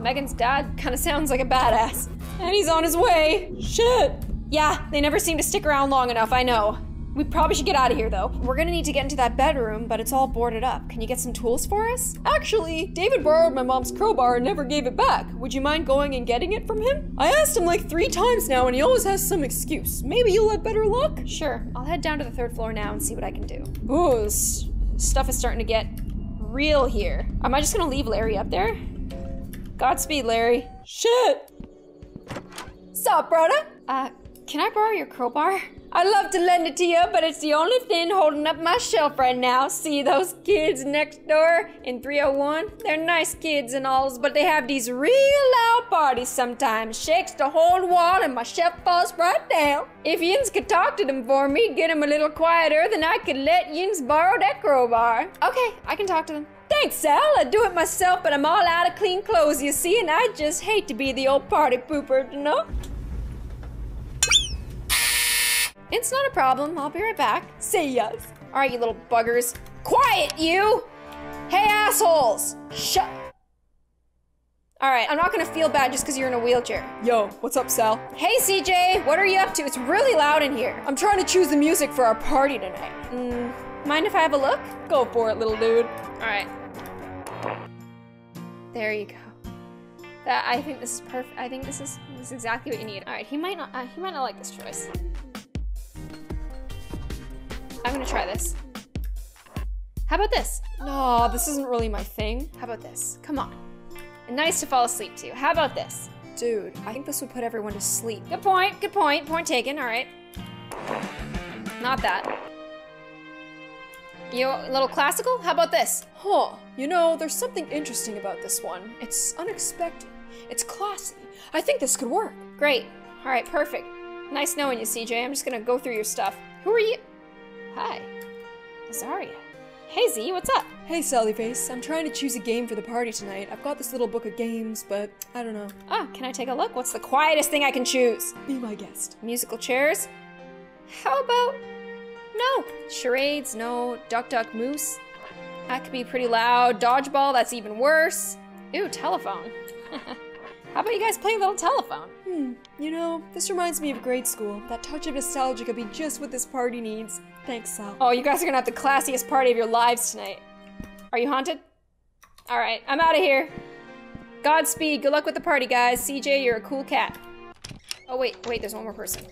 Megan's dad kind of sounds like a badass. And he's on his way. Shit. Yeah, they never seem to stick around long enough, I know. We probably should get out of here, though. We're gonna need to get into that bedroom, but it's all boarded up. Can you get some tools for us? Actually, David borrowed my mom's crowbar and never gave it back. Would you mind going and getting it from him? I asked him like 3 times now and he always has some excuse. Maybe you'll have better luck? Sure, I'll head down to the 3rd floor now and see what I can do. Ooh, this stuff is starting to get real here. Am I just gonna leave Larry up there? Godspeed, Larry. Shit! Sup, brother? Can I borrow your crowbar? I'd love to lend it to you, but it's the only thing holding up my shelf right now. See those kids next door in 301? They're nice kids and alls, but they have these real loud parties sometimes. Shakes the whole wall and my shelf falls right down. If yins could talk to them for me, get them a little quieter, then I could let yins borrow that crowbar. Okay, I can talk to them. Thanks, Sal. I'd do it myself, but I'm all out of clean clothes, you see, and I just hate to be the old party pooper, you know? It's not a problem. I'll be right back. See ya. All right, you little buggers. Quiet, you! Hey, assholes! Shut... All right, I'm not gonna feel bad just because you're in a wheelchair. Yo, what's up, Sal? Hey, CJ, what are you up to? It's really loud in here. I'm trying to choose the music for our party tonight. Mind if I have a look? Go for it, little dude. All right. There you go. I think this is perfect. I think this is exactly what you need. All right, he might not like this choice. I'm gonna try this. How about this? No, this isn't really my thing. How about this? Come on. And nice to fall asleep to. How about this? Dude, I think this would put everyone to sleep. Good point, good point. Point taken, all right. Not that. You a little classical? How about this? Huh, you know, there's something interesting about this one. It's unexpected. It's classy. I think this could work. Great. All right, perfect. Nice knowing you, CJ. I'm just gonna go through your stuff. Who are you? Hi. Azaria. Hey, Z, what's up? Hey, Sallyface. I'm trying to choose a game for the party tonight. I've got this little book of games, but I don't know. Oh, can I take a look? What's the quietest thing I can choose? Be my guest. Musical chairs? How about... No. Charades, no. Duck, duck, moose. That could be pretty loud. Dodgeball, that's even worse. Ooh, telephone. How about you guys play a little telephone? You know, this reminds me of grade school. That touch of nostalgia could be just what this party needs. Thanks, Sal. Oh, you guys are gonna have the classiest party of your lives tonight. Are you haunted? All right, I'm out of here. Godspeed, good luck with the party, guys. CJ, you're a cool cat. Oh, wait, there's one more person.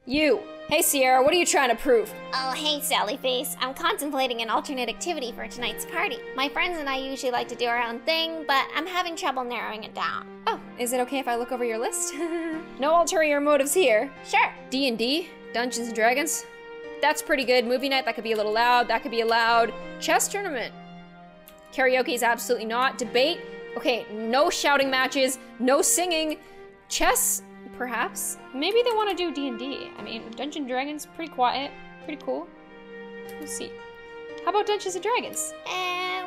You. Hey, Sierra, what are you trying to prove? Oh, hey, Sallyface. I'm contemplating an alternate activity for tonight's party. My friends and I usually like to do our own thing, but I'm having trouble narrowing it down. Oh, is it okay if I look over your list? No ulterior motives here. Sure. D&D? Dungeons & Dragons? That's pretty good. Movie night, that could be a little loud. That could be allowed. Chess tournament? Karaoke is absolutely not. Debate? Okay, no shouting matches, no singing. Chess? Perhaps. Maybe they want to do D&D. I mean, Dungeons & Dragons, pretty quiet, pretty cool. Let's see. How about Dungeons & Dragons?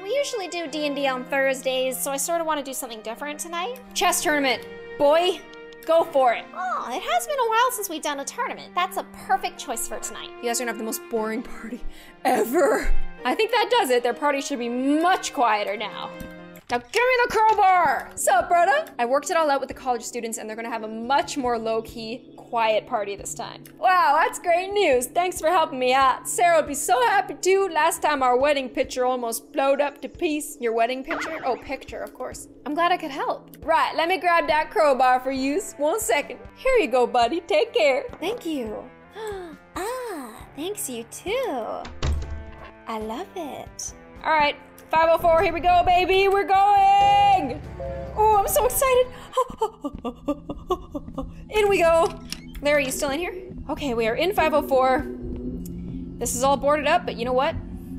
We usually do D&D on Thursdays, so I sort of want to do something different tonight. Chess tournament. Boy, go for it. Oh, it has been a while since we've done a tournament. That's a perfect choice for tonight. You guys are gonna have the most boring party ever. I think that does it. Their party should be much quieter now. Now give me the crowbar! Sup, brother? I worked it all out with the college students and they're gonna have a much more low-key, quiet party this time. Wow, that's great news. Thanks for helping me out. Sarah would be so happy too. Last time our wedding picture almost blowed up to piece. Your wedding picture? Oh, picture, of course. I'm glad I could help. Right, let me grab that crowbar for you. 1 second. Here you go, buddy. Take care. Thank you. Thanks you too. I love it. All right, 504, here we go, baby. We're going. Oh, I'm so excited. In we go. Larry, you still in here? Okay, we are in 504. This is all boarded up, but you know what?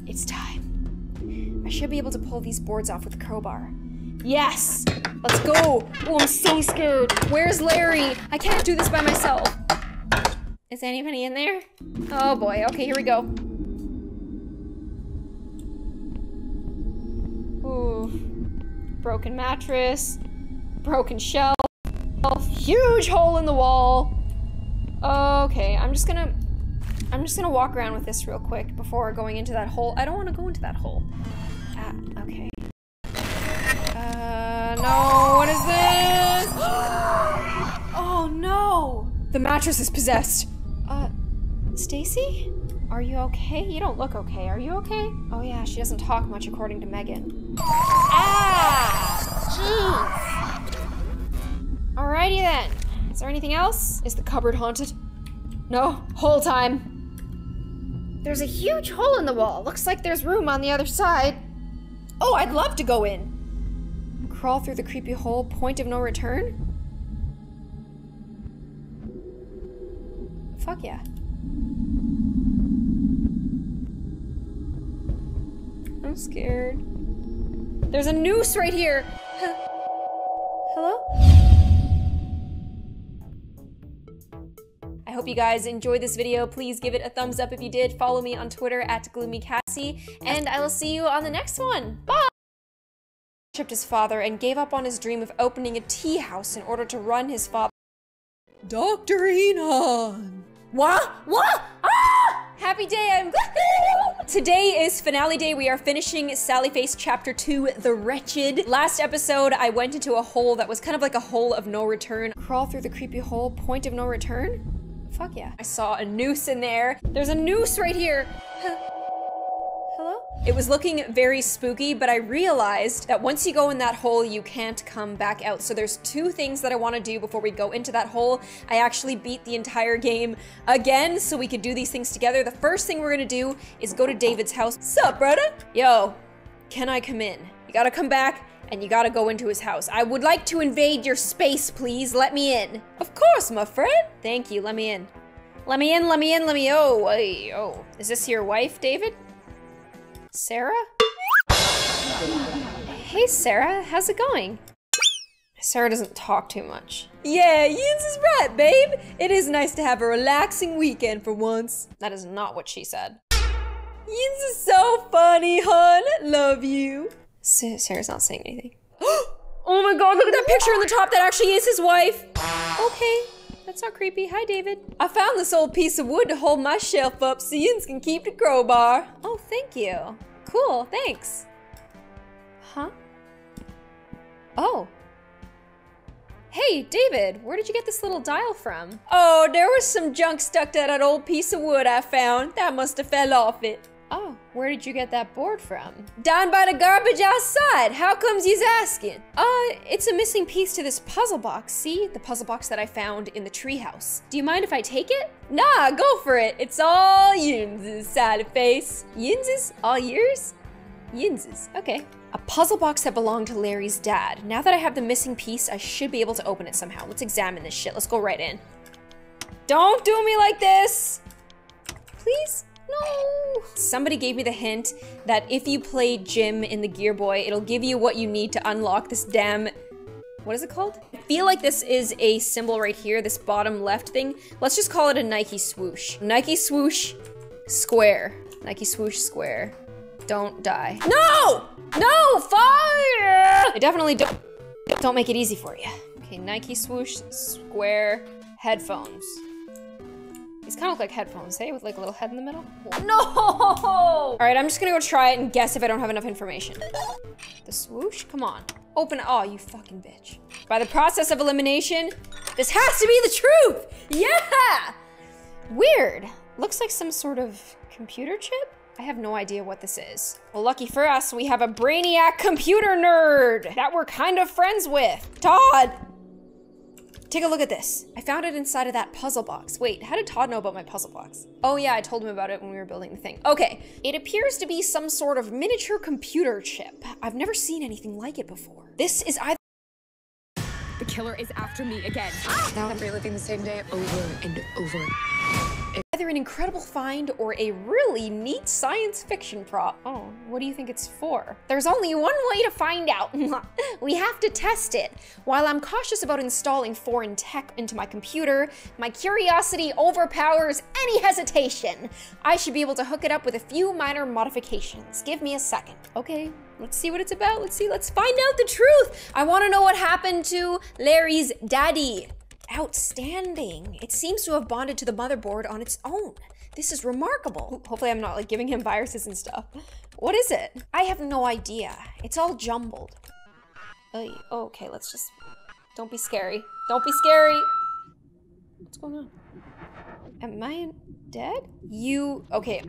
It's time. I should be able to pull these boards off with the crowbar. Yes! Let's go! Oh, I'm so scared. Where's Larry? I can't do this by myself. Is anybody in there? Oh boy, okay, here we go. Ooh. Broken mattress. Broken shelf. Huge hole in the wall. Okay, I'm just gonna walk around with this real quick before going into that hole. I don't want to go into that hole. Okay. No, what is this? Oh no! The mattress is possessed. Stacy? Are you okay? You don't look okay. Are you okay? Oh yeah, she doesn't talk much according to Megan. Ah! Jeez! Alrighty then. Is there anything else? Is the cupboard haunted? No, hole time. There's a huge hole in the wall. Looks like there's room on the other side. Oh, I'd love to go in. Crawl through the creepy hole, point of no return? Fuck yeah. I'm scared. There's a noose right here. Hello? I hope you guys enjoyed this video. Please give it a thumbs up if you did. Follow me on Twitter @GloomyCassie, and I will see you on the next one. Bye! He tripped his father and gave up on his dream of opening a tea house in order to run his father. Dr. Enon! What? Ah! Happy day, Today is finale day. We are finishing Sally Face Chapter 2, The Wretched. Last episode, I went into a hole that was kind of like a hole of no return. Crawl through the creepy hole, point of no return? Fuck yeah. I saw a noose in there. There's a noose right here. Hello? It was looking very spooky, but I realized that once you go in that hole, you can't come back out. So there's two things that I want to do before we go into that hole. I actually beat the entire game again, so we could do these things together. The first thing we're gonna do is go to David's house. Sup, brother? Yo, can I come in? You gotta come back, and you gotta go into his house. I would like to invade your space, please. Let me in. Of course, my friend. Thank you, let me in. Let me in, let me in, let me, oh, hey, oh. Is this your wife, David? Sarah? Hey Sarah, how's it going? Sarah doesn't talk too much. Yeah, Yins is right, babe. It is nice to have a relaxing weekend for once. That is not what she said. Yins is so funny, hon. Love you. Sarah's not saying anything. Oh my god, look at that picture on the top. That actually is his wife. Okay. That's not creepy. Hi, David. I found this old piece of wood to hold my shelf up so Yins can keep the crowbar. Oh, thank you. Cool, thanks. Huh? Oh. Hey, David, where did you get this little dial from? Oh, there was some junk stuck to that old piece of wood I found. That must have fell off it. Oh, where did you get that board from? Down by the garbage outside. How comes you's asking? It's a missing piece to this puzzle box. See? The puzzle box that I found in the treehouse. Do you mind if I take it? Nah, go for it. It's all Yins's, Sally Face. Yins's? All yours? Yins's. Okay. A puzzle box that belonged to Larry's dad. Now that I have the missing piece, I should be able to open it somehow. Let's examine this shit. Let's go right in. Don't do me like this! Please? No! Somebody gave me the hint that if you play Jim in the Gear Boy, it'll give you what you need to unlock this damn... What is it called? I feel like this is a symbol right here, this bottom left thing. Let's just call it a Nike swoosh. Nike swoosh square. Nike swoosh square. Don't die. No! No! Fire! I definitely don't make it easy for you. Okay. Okay, Nike swoosh, square, headphones. These kind of look like headphones, hey? With like a little head in the middle. No! All right, I'm just gonna go try it and guess if I don't have enough information. The swoosh, come on. Open, oh, you fucking bitch. By the process of elimination, this has to be the truth! Yeah! Weird. Looks like some sort of computer chip? I have no idea what this is. Well, lucky for us, we have a brainiac computer nerd that we're kind of friends with. Todd! Take a look at this. I found it inside of that puzzle box. Wait, how did Todd know about my puzzle box? Oh yeah, I told him about it when we were building the thing. Okay, it appears to be some sort of miniature computer chip. I've never seen anything like it before. This is either— The killer is after me again. Now I'm reliving the same day over and over. either an incredible find or a really neat science fiction prop. Oh, what do you think it's for? There's only one way to find out. We have to test it. While I'm cautious about installing foreign tech into my computer, my curiosity overpowers any hesitation. I should be able to hook it up with a few minor modifications. Give me a second. Okay, let's see what it's about. Let's find out the truth. I want to know what happened to Larry's daddy. Outstanding. It seems to have bonded to the motherboard on its own. This is remarkable. Hopefully I'm not like giving him viruses and stuff. What is it? I have no idea. It's all jumbled. Okay, let's just, don't be scary. Don't be scary. What's going on? Am I dead? Okay.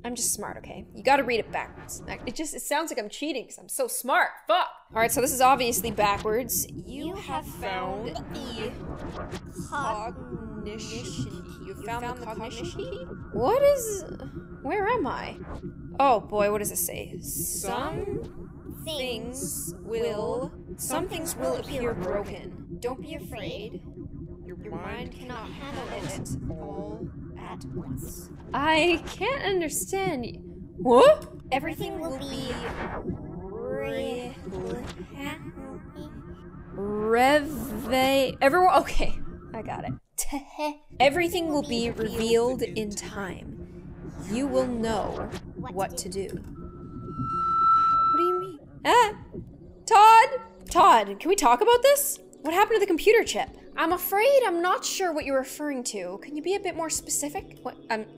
I'm just smart, okay? You gotta read it backwards. It sounds like I'm cheating because I'm so smart. Fuck! Alright, so this is obviously backwards. You have found the cognition key. You found the cognition key? What is... Where am I? Oh boy, what does it say? Some things will appear broken. Don't be afraid. Your mind cannot handle it all at once. I can't understand. What? Everything will be everyone. Okay, I got it. Everything will be revealed in time. You will know what to do. What do you mean? Todd, can we talk about this? What happened to the computer chip? I'm afraid I'm not sure what you're referring to. Can you be a bit more specific? What,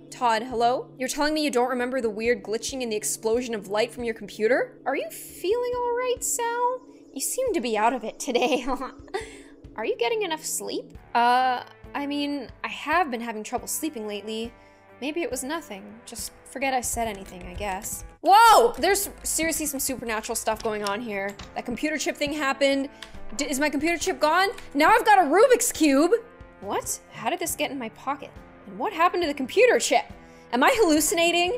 Todd, hello? You're telling me you don't remember the weird glitching and the explosion of light from your computer? Are you feeling all right, Sal? You seem to be out of it today. Are you getting enough sleep? I mean, I have been having trouble sleeping lately. Maybe it was nothing. Just forget I said anything, I guess. Whoa! There's seriously some supernatural stuff going on here. That computer chip thing happened. Is my computer chip gone? Now I've got a Rubik's Cube! What? How did this get in my pocket? And what happened to the computer chip? Am I hallucinating?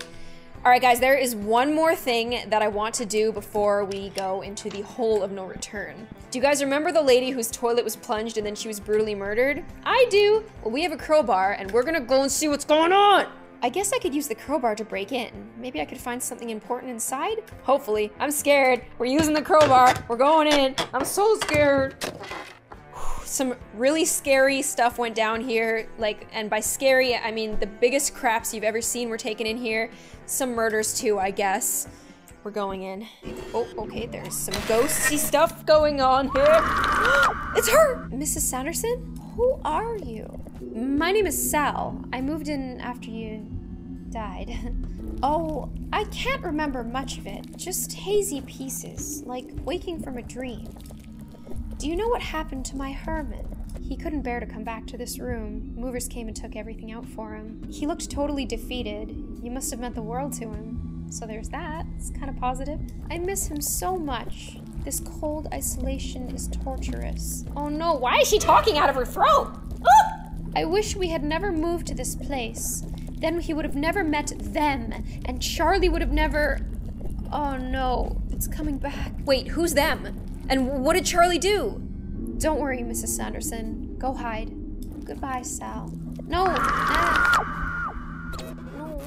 Alright guys, there is one more thing that I want to do before we go into the hole of no return. Do you guys remember the lady whose toilet was plunged and then she was brutally murdered? I do! Well, we have a crowbar and we're gonna go and see what's going on! I guess I could use the crowbar to break in. Maybe I could find something important inside? Hopefully. I'm scared. We're using the crowbar. We're going in. I'm so scared. Some really scary stuff went down here. And by scary, I mean the biggest craps you've ever seen were taken in here. Some murders too, I guess. We're going in. Oh, okay, there's some ghosty stuff going on here. It's her! Mrs. Sanderson? Who are you? My name is Sal. I moved in after you died. Oh, I can't remember much of it. Just hazy pieces, like waking from a dream. Do you know what happened to my Herman? He couldn't bear to come back to this room. Movers came and took everything out for him. He looked totally defeated. You must have meant the world to him. So there's that. It's kind of positive. I miss him so much. This cold isolation is torturous. Oh no, why is she talking out of her throat? Ah! I wish we had never moved to this place. Then he would have never met them, and Charlie would have never... Oh no, it's coming back. Wait, who's them? And what did Charlie do? Don't worry, Mrs. Sanderson. Go hide. Goodbye, Sal. No! No.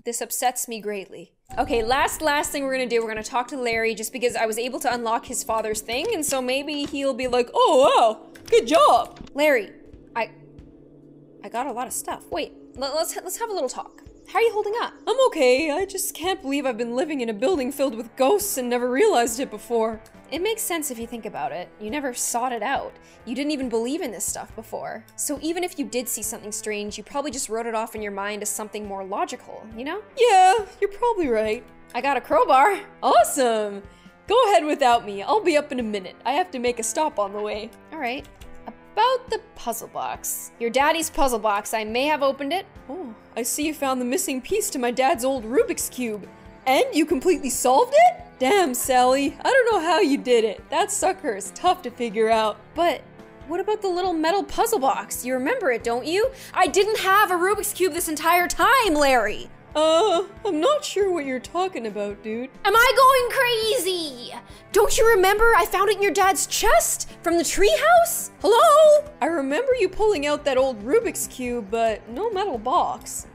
This upsets me greatly. Okay, last thing we're gonna do, we're gonna talk to Larry just because I was able to unlock his father's thing, and so maybe he'll be like, oh wow, good job. Larry, I got a lot of stuff. Wait, let's have a little talk. How are you holding up? I'm okay, I just can't believe I've been living in a building filled with ghosts and never realized it before. It makes sense if you think about it. You never sought it out. You didn't even believe in this stuff before. So even if you did see something strange, you probably just wrote it off in your mind as something more logical, you know? Yeah, you're probably right. I got a crowbar. Awesome. Go ahead without me. I'll be up in a minute. I have to make a stop on the way. All right. About the puzzle box. Your daddy's puzzle box. I may have opened it. Oh, I see you found the missing piece to my dad's old Rubik's Cube. And you completely solved it? Damn, Sally. I don't know how you did it. That sucker is tough to figure out. But what about the little metal puzzle box? You remember it, don't you? I didn't have a Rubik's Cube this entire time, Larry. I'm not sure what you're talking about, dude. Am I going crazy? Don't you remember I found it in your dad's chest from the treehouse? Hello? I remember you pulling out that old Rubik's Cube, but no metal box.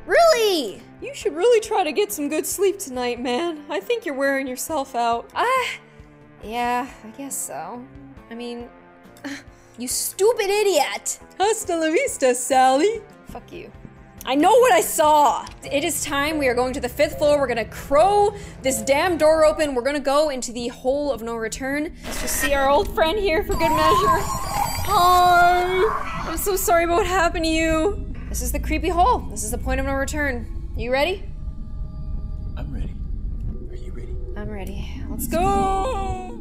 Really? You should really try to get some good sleep tonight, man. I think you're wearing yourself out. Yeah, I guess so. I mean, you stupid idiot. Hasta la vista, Sally. Fuck you. I know what I saw! It is time. We are going to the 5th floor. We're gonna crow this damn door open. We're gonna go into the hole of no return. Let's just see our old friend here for good measure. Hi! I'm so sorry about what happened to you. This is the creepy hole. This is the point of no return. You ready? I'm ready. Are you ready? I'm ready. Let's go!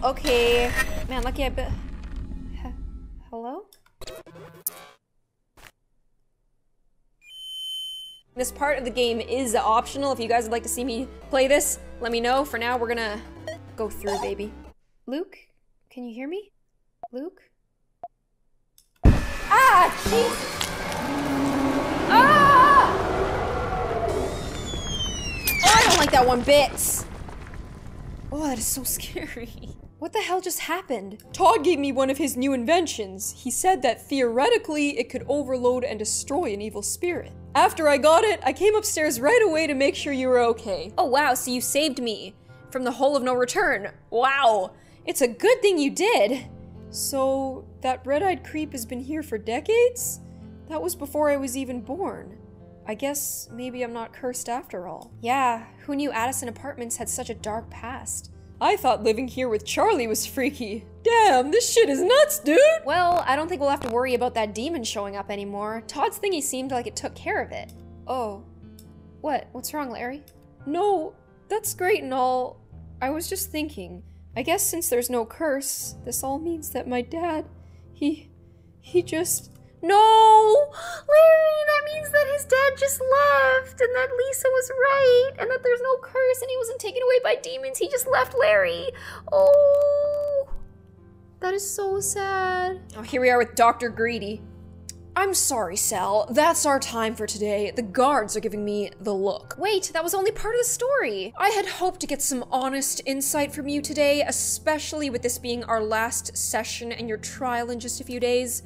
Okay. Man, lucky I bet. Hello? This part of the game is optional. If you guys would like to see me play this, let me know. For now, we're gonna go through, baby. Luke? Can you hear me? Luke? Ah! Jesus! Ah! Oh, I don't like that one bit! Oh, that is so scary. What the hell just happened? Todd gave me one of his new inventions. He said that theoretically it could overload and destroy an evil spirit. After I got it, I came upstairs right away to make sure you were okay. Oh wow, so you saved me from the hole of no return. Wow, it's a good thing you did. So that red-eyed creep has been here for decades? That was before I was even born. I guess maybe I'm not cursed after all. Yeah, who knew Addison Apartments had such a dark past? I thought living here with Charlie was freaky. Damn, this shit is nuts, dude! Well, I don't think we'll have to worry about that demon showing up anymore. Todd's thingy seemed like it took care of it. Oh. What? What's wrong, Larry? No, that's great and all. I was just thinking. I guess since there's no curse, this all means that my dad, he just... No! Larry, that means that his dad just left, and that Lisa was right, and that there's no curse, and he wasn't taken away by demons, he just left Larry. Oh, that is so sad. Oh, here we are with Dr. Greedy. I'm sorry, Sal. That's our time for today. The guards are giving me the look. Wait, that was only part of the story. I had hoped to get some honest insight from you today, especially with this being our last session and your trial in just a few days.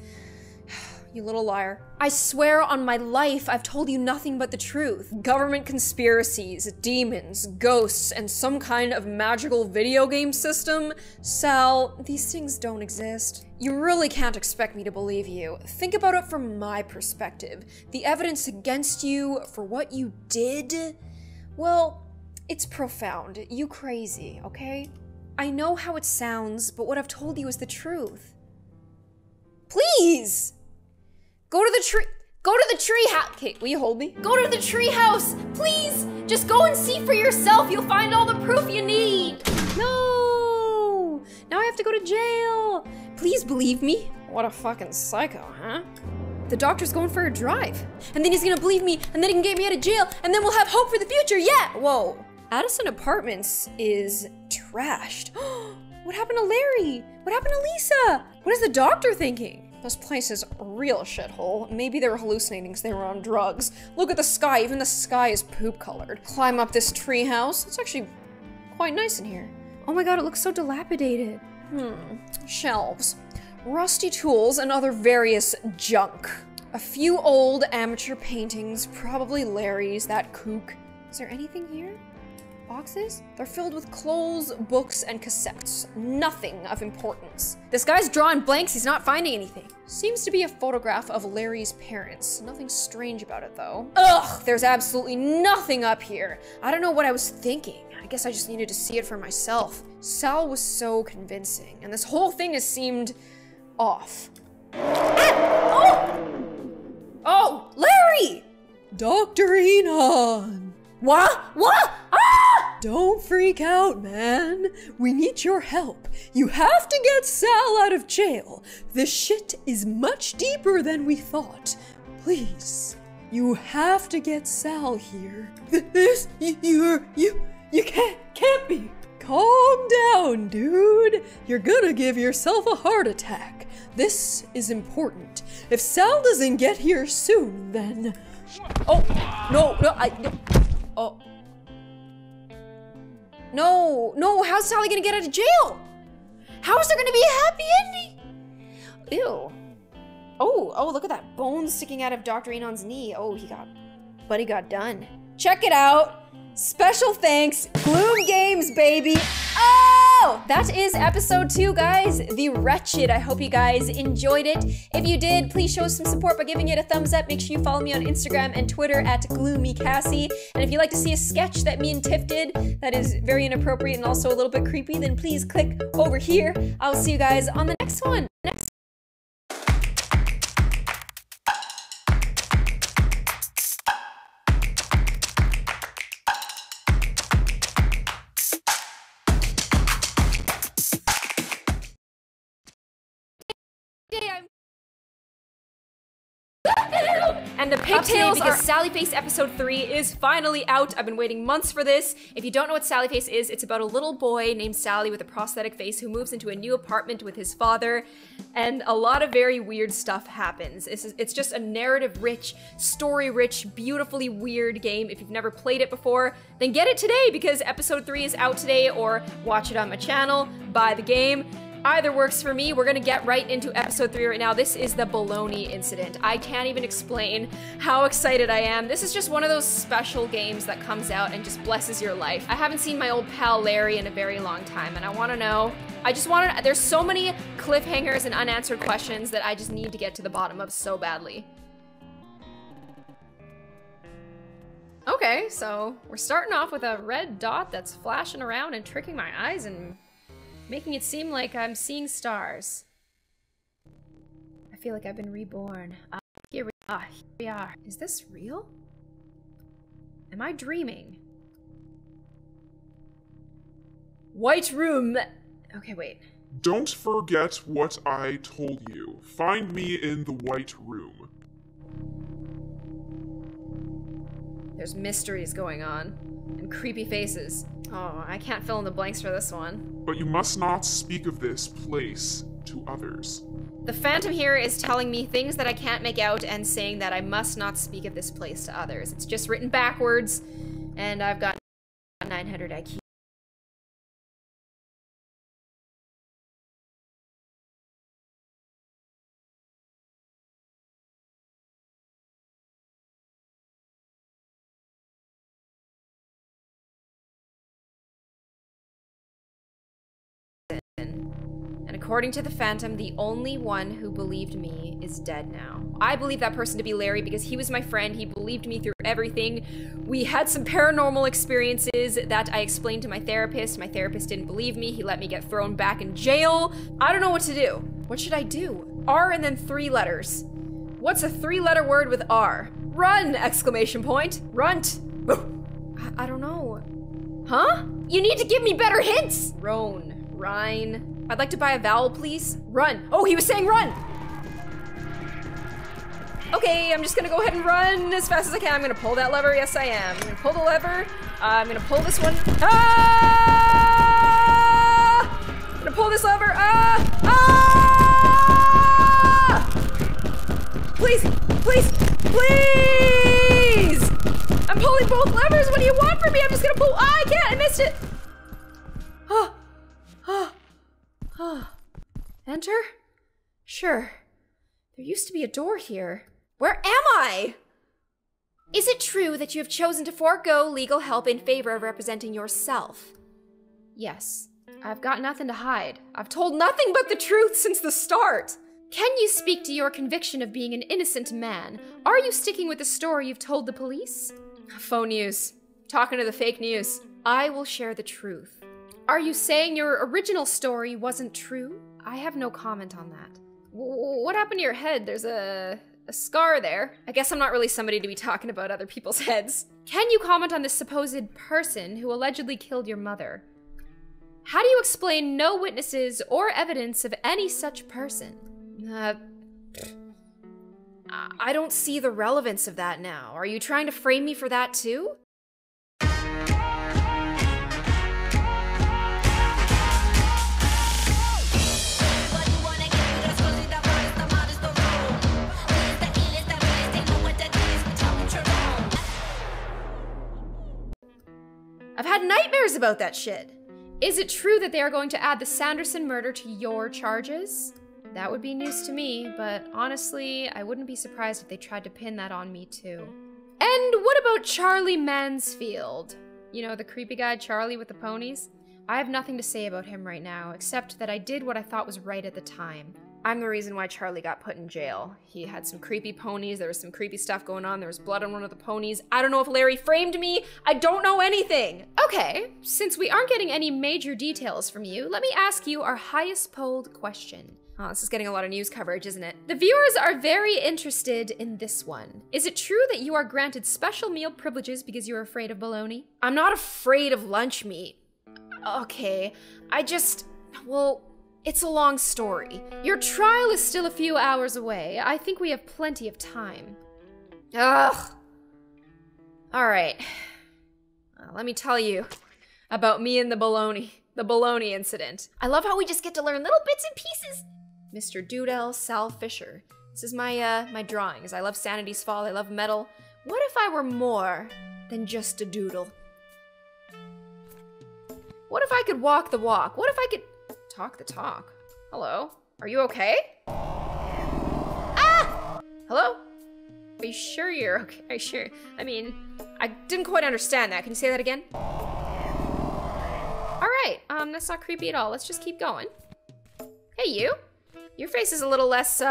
You little liar. I swear on my life I've told you nothing but the truth. Government conspiracies, demons, ghosts, and some kind of magical video game system? Sal, these things don't exist. You really can't expect me to believe you. Think about it from my perspective. The evidence against you for what you did, well, it's profound. You crazy, okay? I know how it sounds, but what I've told you is the truth. Please! Go to the tree house. Okay, will you hold me? Go to the tree house, please. Just go and see for yourself. You'll find all the proof you need. No, now I have to go to jail. Please believe me. What a fucking psycho, huh? The doctor's going for a drive, and then he's gonna believe me, and then he can get me out of jail, and then we'll have hope for the future. Yeah. Whoa. Addison Apartments is trashed. What happened to Larry? What happened to Lisa? What is the doctor thinking? This place is a real shithole. Maybe they were hallucinating because they were on drugs. Look at the sky, even the sky is poop colored. Climb up this tree house. It's actually quite nice in here. Oh my god, it looks so dilapidated. Shelves. Rusty tools and other various junk. A few old amateur paintings, probably Larry's, that kook. Is there anything here? Boxes? They're filled with clothes, books, and cassettes. Nothing of importance. This guy's drawing blanks, he's not finding anything. Seems to be a photograph of Larry's parents. Nothing strange about it, though. Ugh, there's absolutely nothing up here. I don't know what I was thinking. I guess I just needed to see it for myself. Sal was so convincing, and this whole thing has seemed off. Oh, Larry! Dr. Enon! What? Ah! Don't freak out, man. We need your help. You have to get Sal out of jail. This shit is much deeper than we thought. Please, you have to get Sal here. You can't be. Calm down, dude. You're gonna give yourself a heart attack. This is important. If Sal doesn't get here soon, then... Oh, no, oh. No, how's Sally gonna get out of jail? How is there gonna be a happy ending? Ew. Oh, look at that bone sticking out of Dr. Enon's knee. Oh, Buddy got done. Check it out. Special thanks, Gloom Games, baby. Oh, that is episode 2, guys. The Wretched. I hope you guys enjoyed it. If you did, please show some support by giving it a thumbs up. Make sure you follow me on Instagram and Twitter at GloomyCassie. And if you'd like to see a sketch that me and Tiff did that is very inappropriate and also a little bit creepy, then please click over here. I'll see you guys on the next one. And the pigtails because Sally Face episode 3 is finally out. I've been waiting months for this. If you don't know what Sally Face is, it's about a little boy named Sally with a prosthetic face who moves into a new apartment with his father, and a lot of very weird stuff happens. It's just a narrative-rich, story-rich, beautifully weird game. If you've never played it before, then get it today because episode 3 is out today, or watch it on my channel, buy the game. Either works for me. We're gonna get right into episode 3 right now. This is the baloney incident. I can't even explain how excited I am. This is just one of those special games that comes out and just blesses your life. I haven't seen my old pal Larry in a very long time, and I wanna know, there's so many cliffhangers and unanswered questions that I just need to get to the bottom of so badly. Okay, so we're starting off with a red dot that's flashing around and tricking my eyes and making it seem like I'm seeing stars. I feel like I've been reborn. Here we are. Is this real? Am I dreaming? White room. Okay, wait. Don't forget what I told you. Find me in the white room. There's mysteries going on. And creepy faces. Oh, I can't fill in the blanks for this one. But you must not speak of this place to others. The Phantom here is telling me things that I can't make out and saying that I must not speak of this place to others. It's just written backwards, and I've got 900 IQ. And according to the Phantom, the only one who believed me is dead now. I believe that person to be Larry because he was my friend. He believed me through everything. We had some paranormal experiences that I explained to my therapist. My therapist didn't believe me. He let me get thrown back in jail. I don't know what to do. What should I do? R and then 3 letters. What's a 3-letter word with R? Run! Exclamation point. Runt. I don't know. Huh? You need to give me better hints! Roan. Rhine. I'd like to buy a vowel, please. Run. Oh, he was saying run! Okay, I'm just gonna go ahead and run as fast as I can. I'm gonna pull that lever. Yes, I am. I'm gonna pull the lever. I'm gonna pull this one. Ah! I'm gonna pull this lever. Ah! Ah! Please, please, please! I'm pulling both levers. What do you want from me? I'm just gonna pull. Ah, I can't. I missed it. Ah. Ah. Ah. Enter? Sure. There used to be a door here. Where am I? Is it true that you have chosen to forego legal help in favor of representing yourself? Yes. I've got nothing to hide. I've told nothing but the truth since the start. Can you speak to your conviction of being an innocent man? Are you sticking with the story you've told the police? Phone use. Talking to the fake news. I will share the truth. Are you saying your original story wasn't true? I have no comment on that. What happened to your head? There's a scar there. I guess I'm not really somebody to be talking about other people's heads. Can you comment on this supposed person who allegedly killed your mother? How do you explain no witnesses or evidence of any such person? I don't see the relevance of that now. Are you trying to frame me for that too? I've had nightmares about that shit. Is it true that they are going to add the Sanderson murder to your charges? That would be news to me, but honestly, I wouldn't be surprised if they tried to pin that on me too. And what about Charlie Mansfield? You know, the creepy guy Charlie with the ponies? I have nothing to say about him right now, except that I did what I thought was right at the time. I'm the reason why Charlie got put in jail. He had some creepy ponies, there was some creepy stuff going on, there was blood on one of the ponies. I don't know if Larry framed me, I don't know anything. Okay, since we aren't getting any major details from you, let me ask you our highest polled question. Oh, this is getting a lot of news coverage, isn't it? The viewers are very interested in this one. Is it true that you are granted special meal privileges because you're afraid of bologna? I'm not afraid of lunch meat. Okay, well, it's a long story. Your trial is still a few hours away. I think we have plenty of time. Ugh. All right. Let me tell you about me and the bologna incident. I love how we just get to learn little bits and pieces. Mr. Doodle, Sal Fisher. This is my drawings. I love Sanity's Fall, I love metal. What if I were more than just a doodle? What if I could walk the walk? What if I could talk the talk? Hello? Are you okay? Ah! Hello? Are you sure you're okay? Are you sure? I mean, I didn't quite understand that. Can you say that again? Alright, that's not creepy at all. Let's just keep going. Hey, you. Your face is a little less,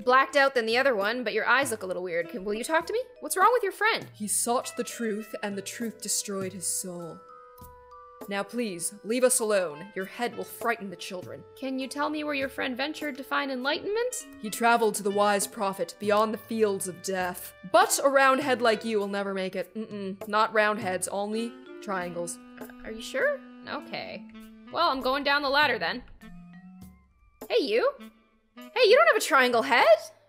blacked out than the other one, but your eyes look a little weird. Will you talk to me? What's wrong with your friend? He sought the truth, and the truth destroyed his soul. Now please, leave us alone. Your head will frighten the children. Can you tell me where your friend ventured to find enlightenment? He traveled to the wise prophet, beyond the fields of death. But a round head like you will never make it. Not round heads, only triangles. Are you sure? Okay. Well, I'm going down the ladder then. Hey, you. Hey, you don't have a triangle head.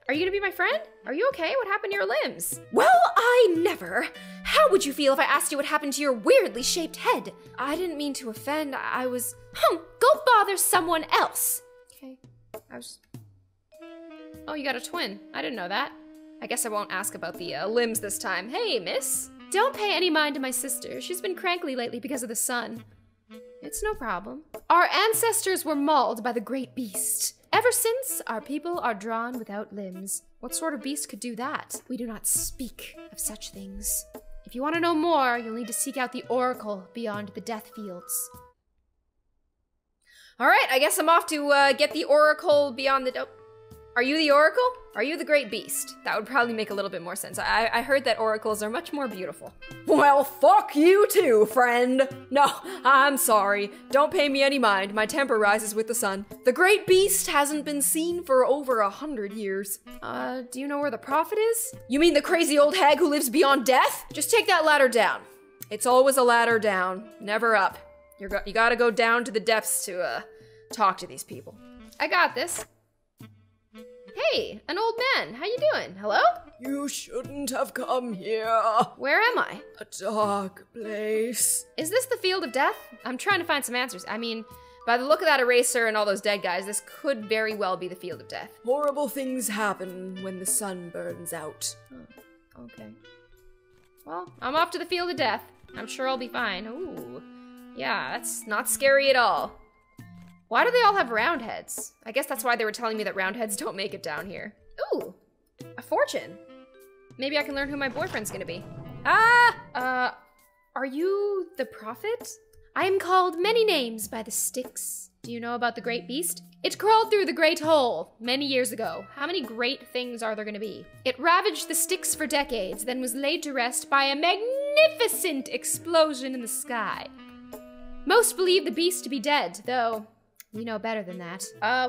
Are you gonna be my friend? Are you okay? What happened to your limbs? Well, I never. How would you feel if I asked you what happened to your weirdly shaped head? I didn't mean to offend. I was... go bother someone else. Okay. Oh, you got a twin. I didn't know that. I guess I won't ask about the limbs this time. Hey, miss. Don't pay any mind to my sister. She's been crankly lately because of the sun. It's no problem. Our ancestors were mauled by the great beast. Ever since, our people are drawn without limbs. What sort of beast could do that? We do not speak of such things. If you want to know more, you'll need to seek out the oracle beyond the death fields. All right, I guess I'm off to get the oracle beyond the... Are you the oracle? Are you the great beast? That would probably make a little bit more sense. I heard that oracles are much more beautiful. Well, fuck you too, friend. No, I'm sorry. Don't pay me any mind. My temper rises with the sun. The great beast hasn't been seen for over 100 years. Do you know where the prophet is? You mean the crazy old hag who lives beyond death? Just take that ladder down. It's always a ladder down, never up. You gotta go down to the depths to, talk to these people. I got this. Hey, an old man. How you doing? Hello? You shouldn't have come here. Where am I? A dark place. Is this the field of death? I'm trying to find some answers. I mean, by the look of that eraser and all those dead guys, this could very well be the field of death. Horrible things happen when the sun burns out. Oh, okay. Well, I'm off to the field of death. I'm sure I'll be fine. Ooh. Yeah, that's not scary at all. Why do they all have round heads? I guess that's why they were telling me that round heads don't make it down here. Ooh, a fortune. Maybe I can learn who my boyfriend's gonna be. Are you the prophet? I am called many names by the Styx. Do you know about the great beast? It crawled through the Great Hole many years ago. How many great things are there gonna be? It ravaged the Styx for decades, then was laid to rest by a magnificent magnificent explosion in the sky. Most believe the beast to be dead, though we know better than that.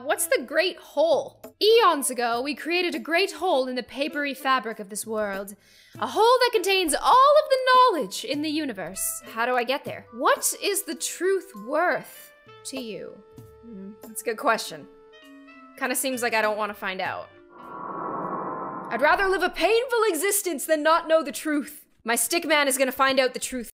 What's the Great Hole? Eons ago, we created a great hole in the papery fabric of this world. A hole that contains all of the knowledge in the universe. How do I get there? What is the truth worth to you? That's a good question. Kinda seems like I don't want to find out. I'd rather live a painful existence than not know the truth. My stick man is gonna find out the truth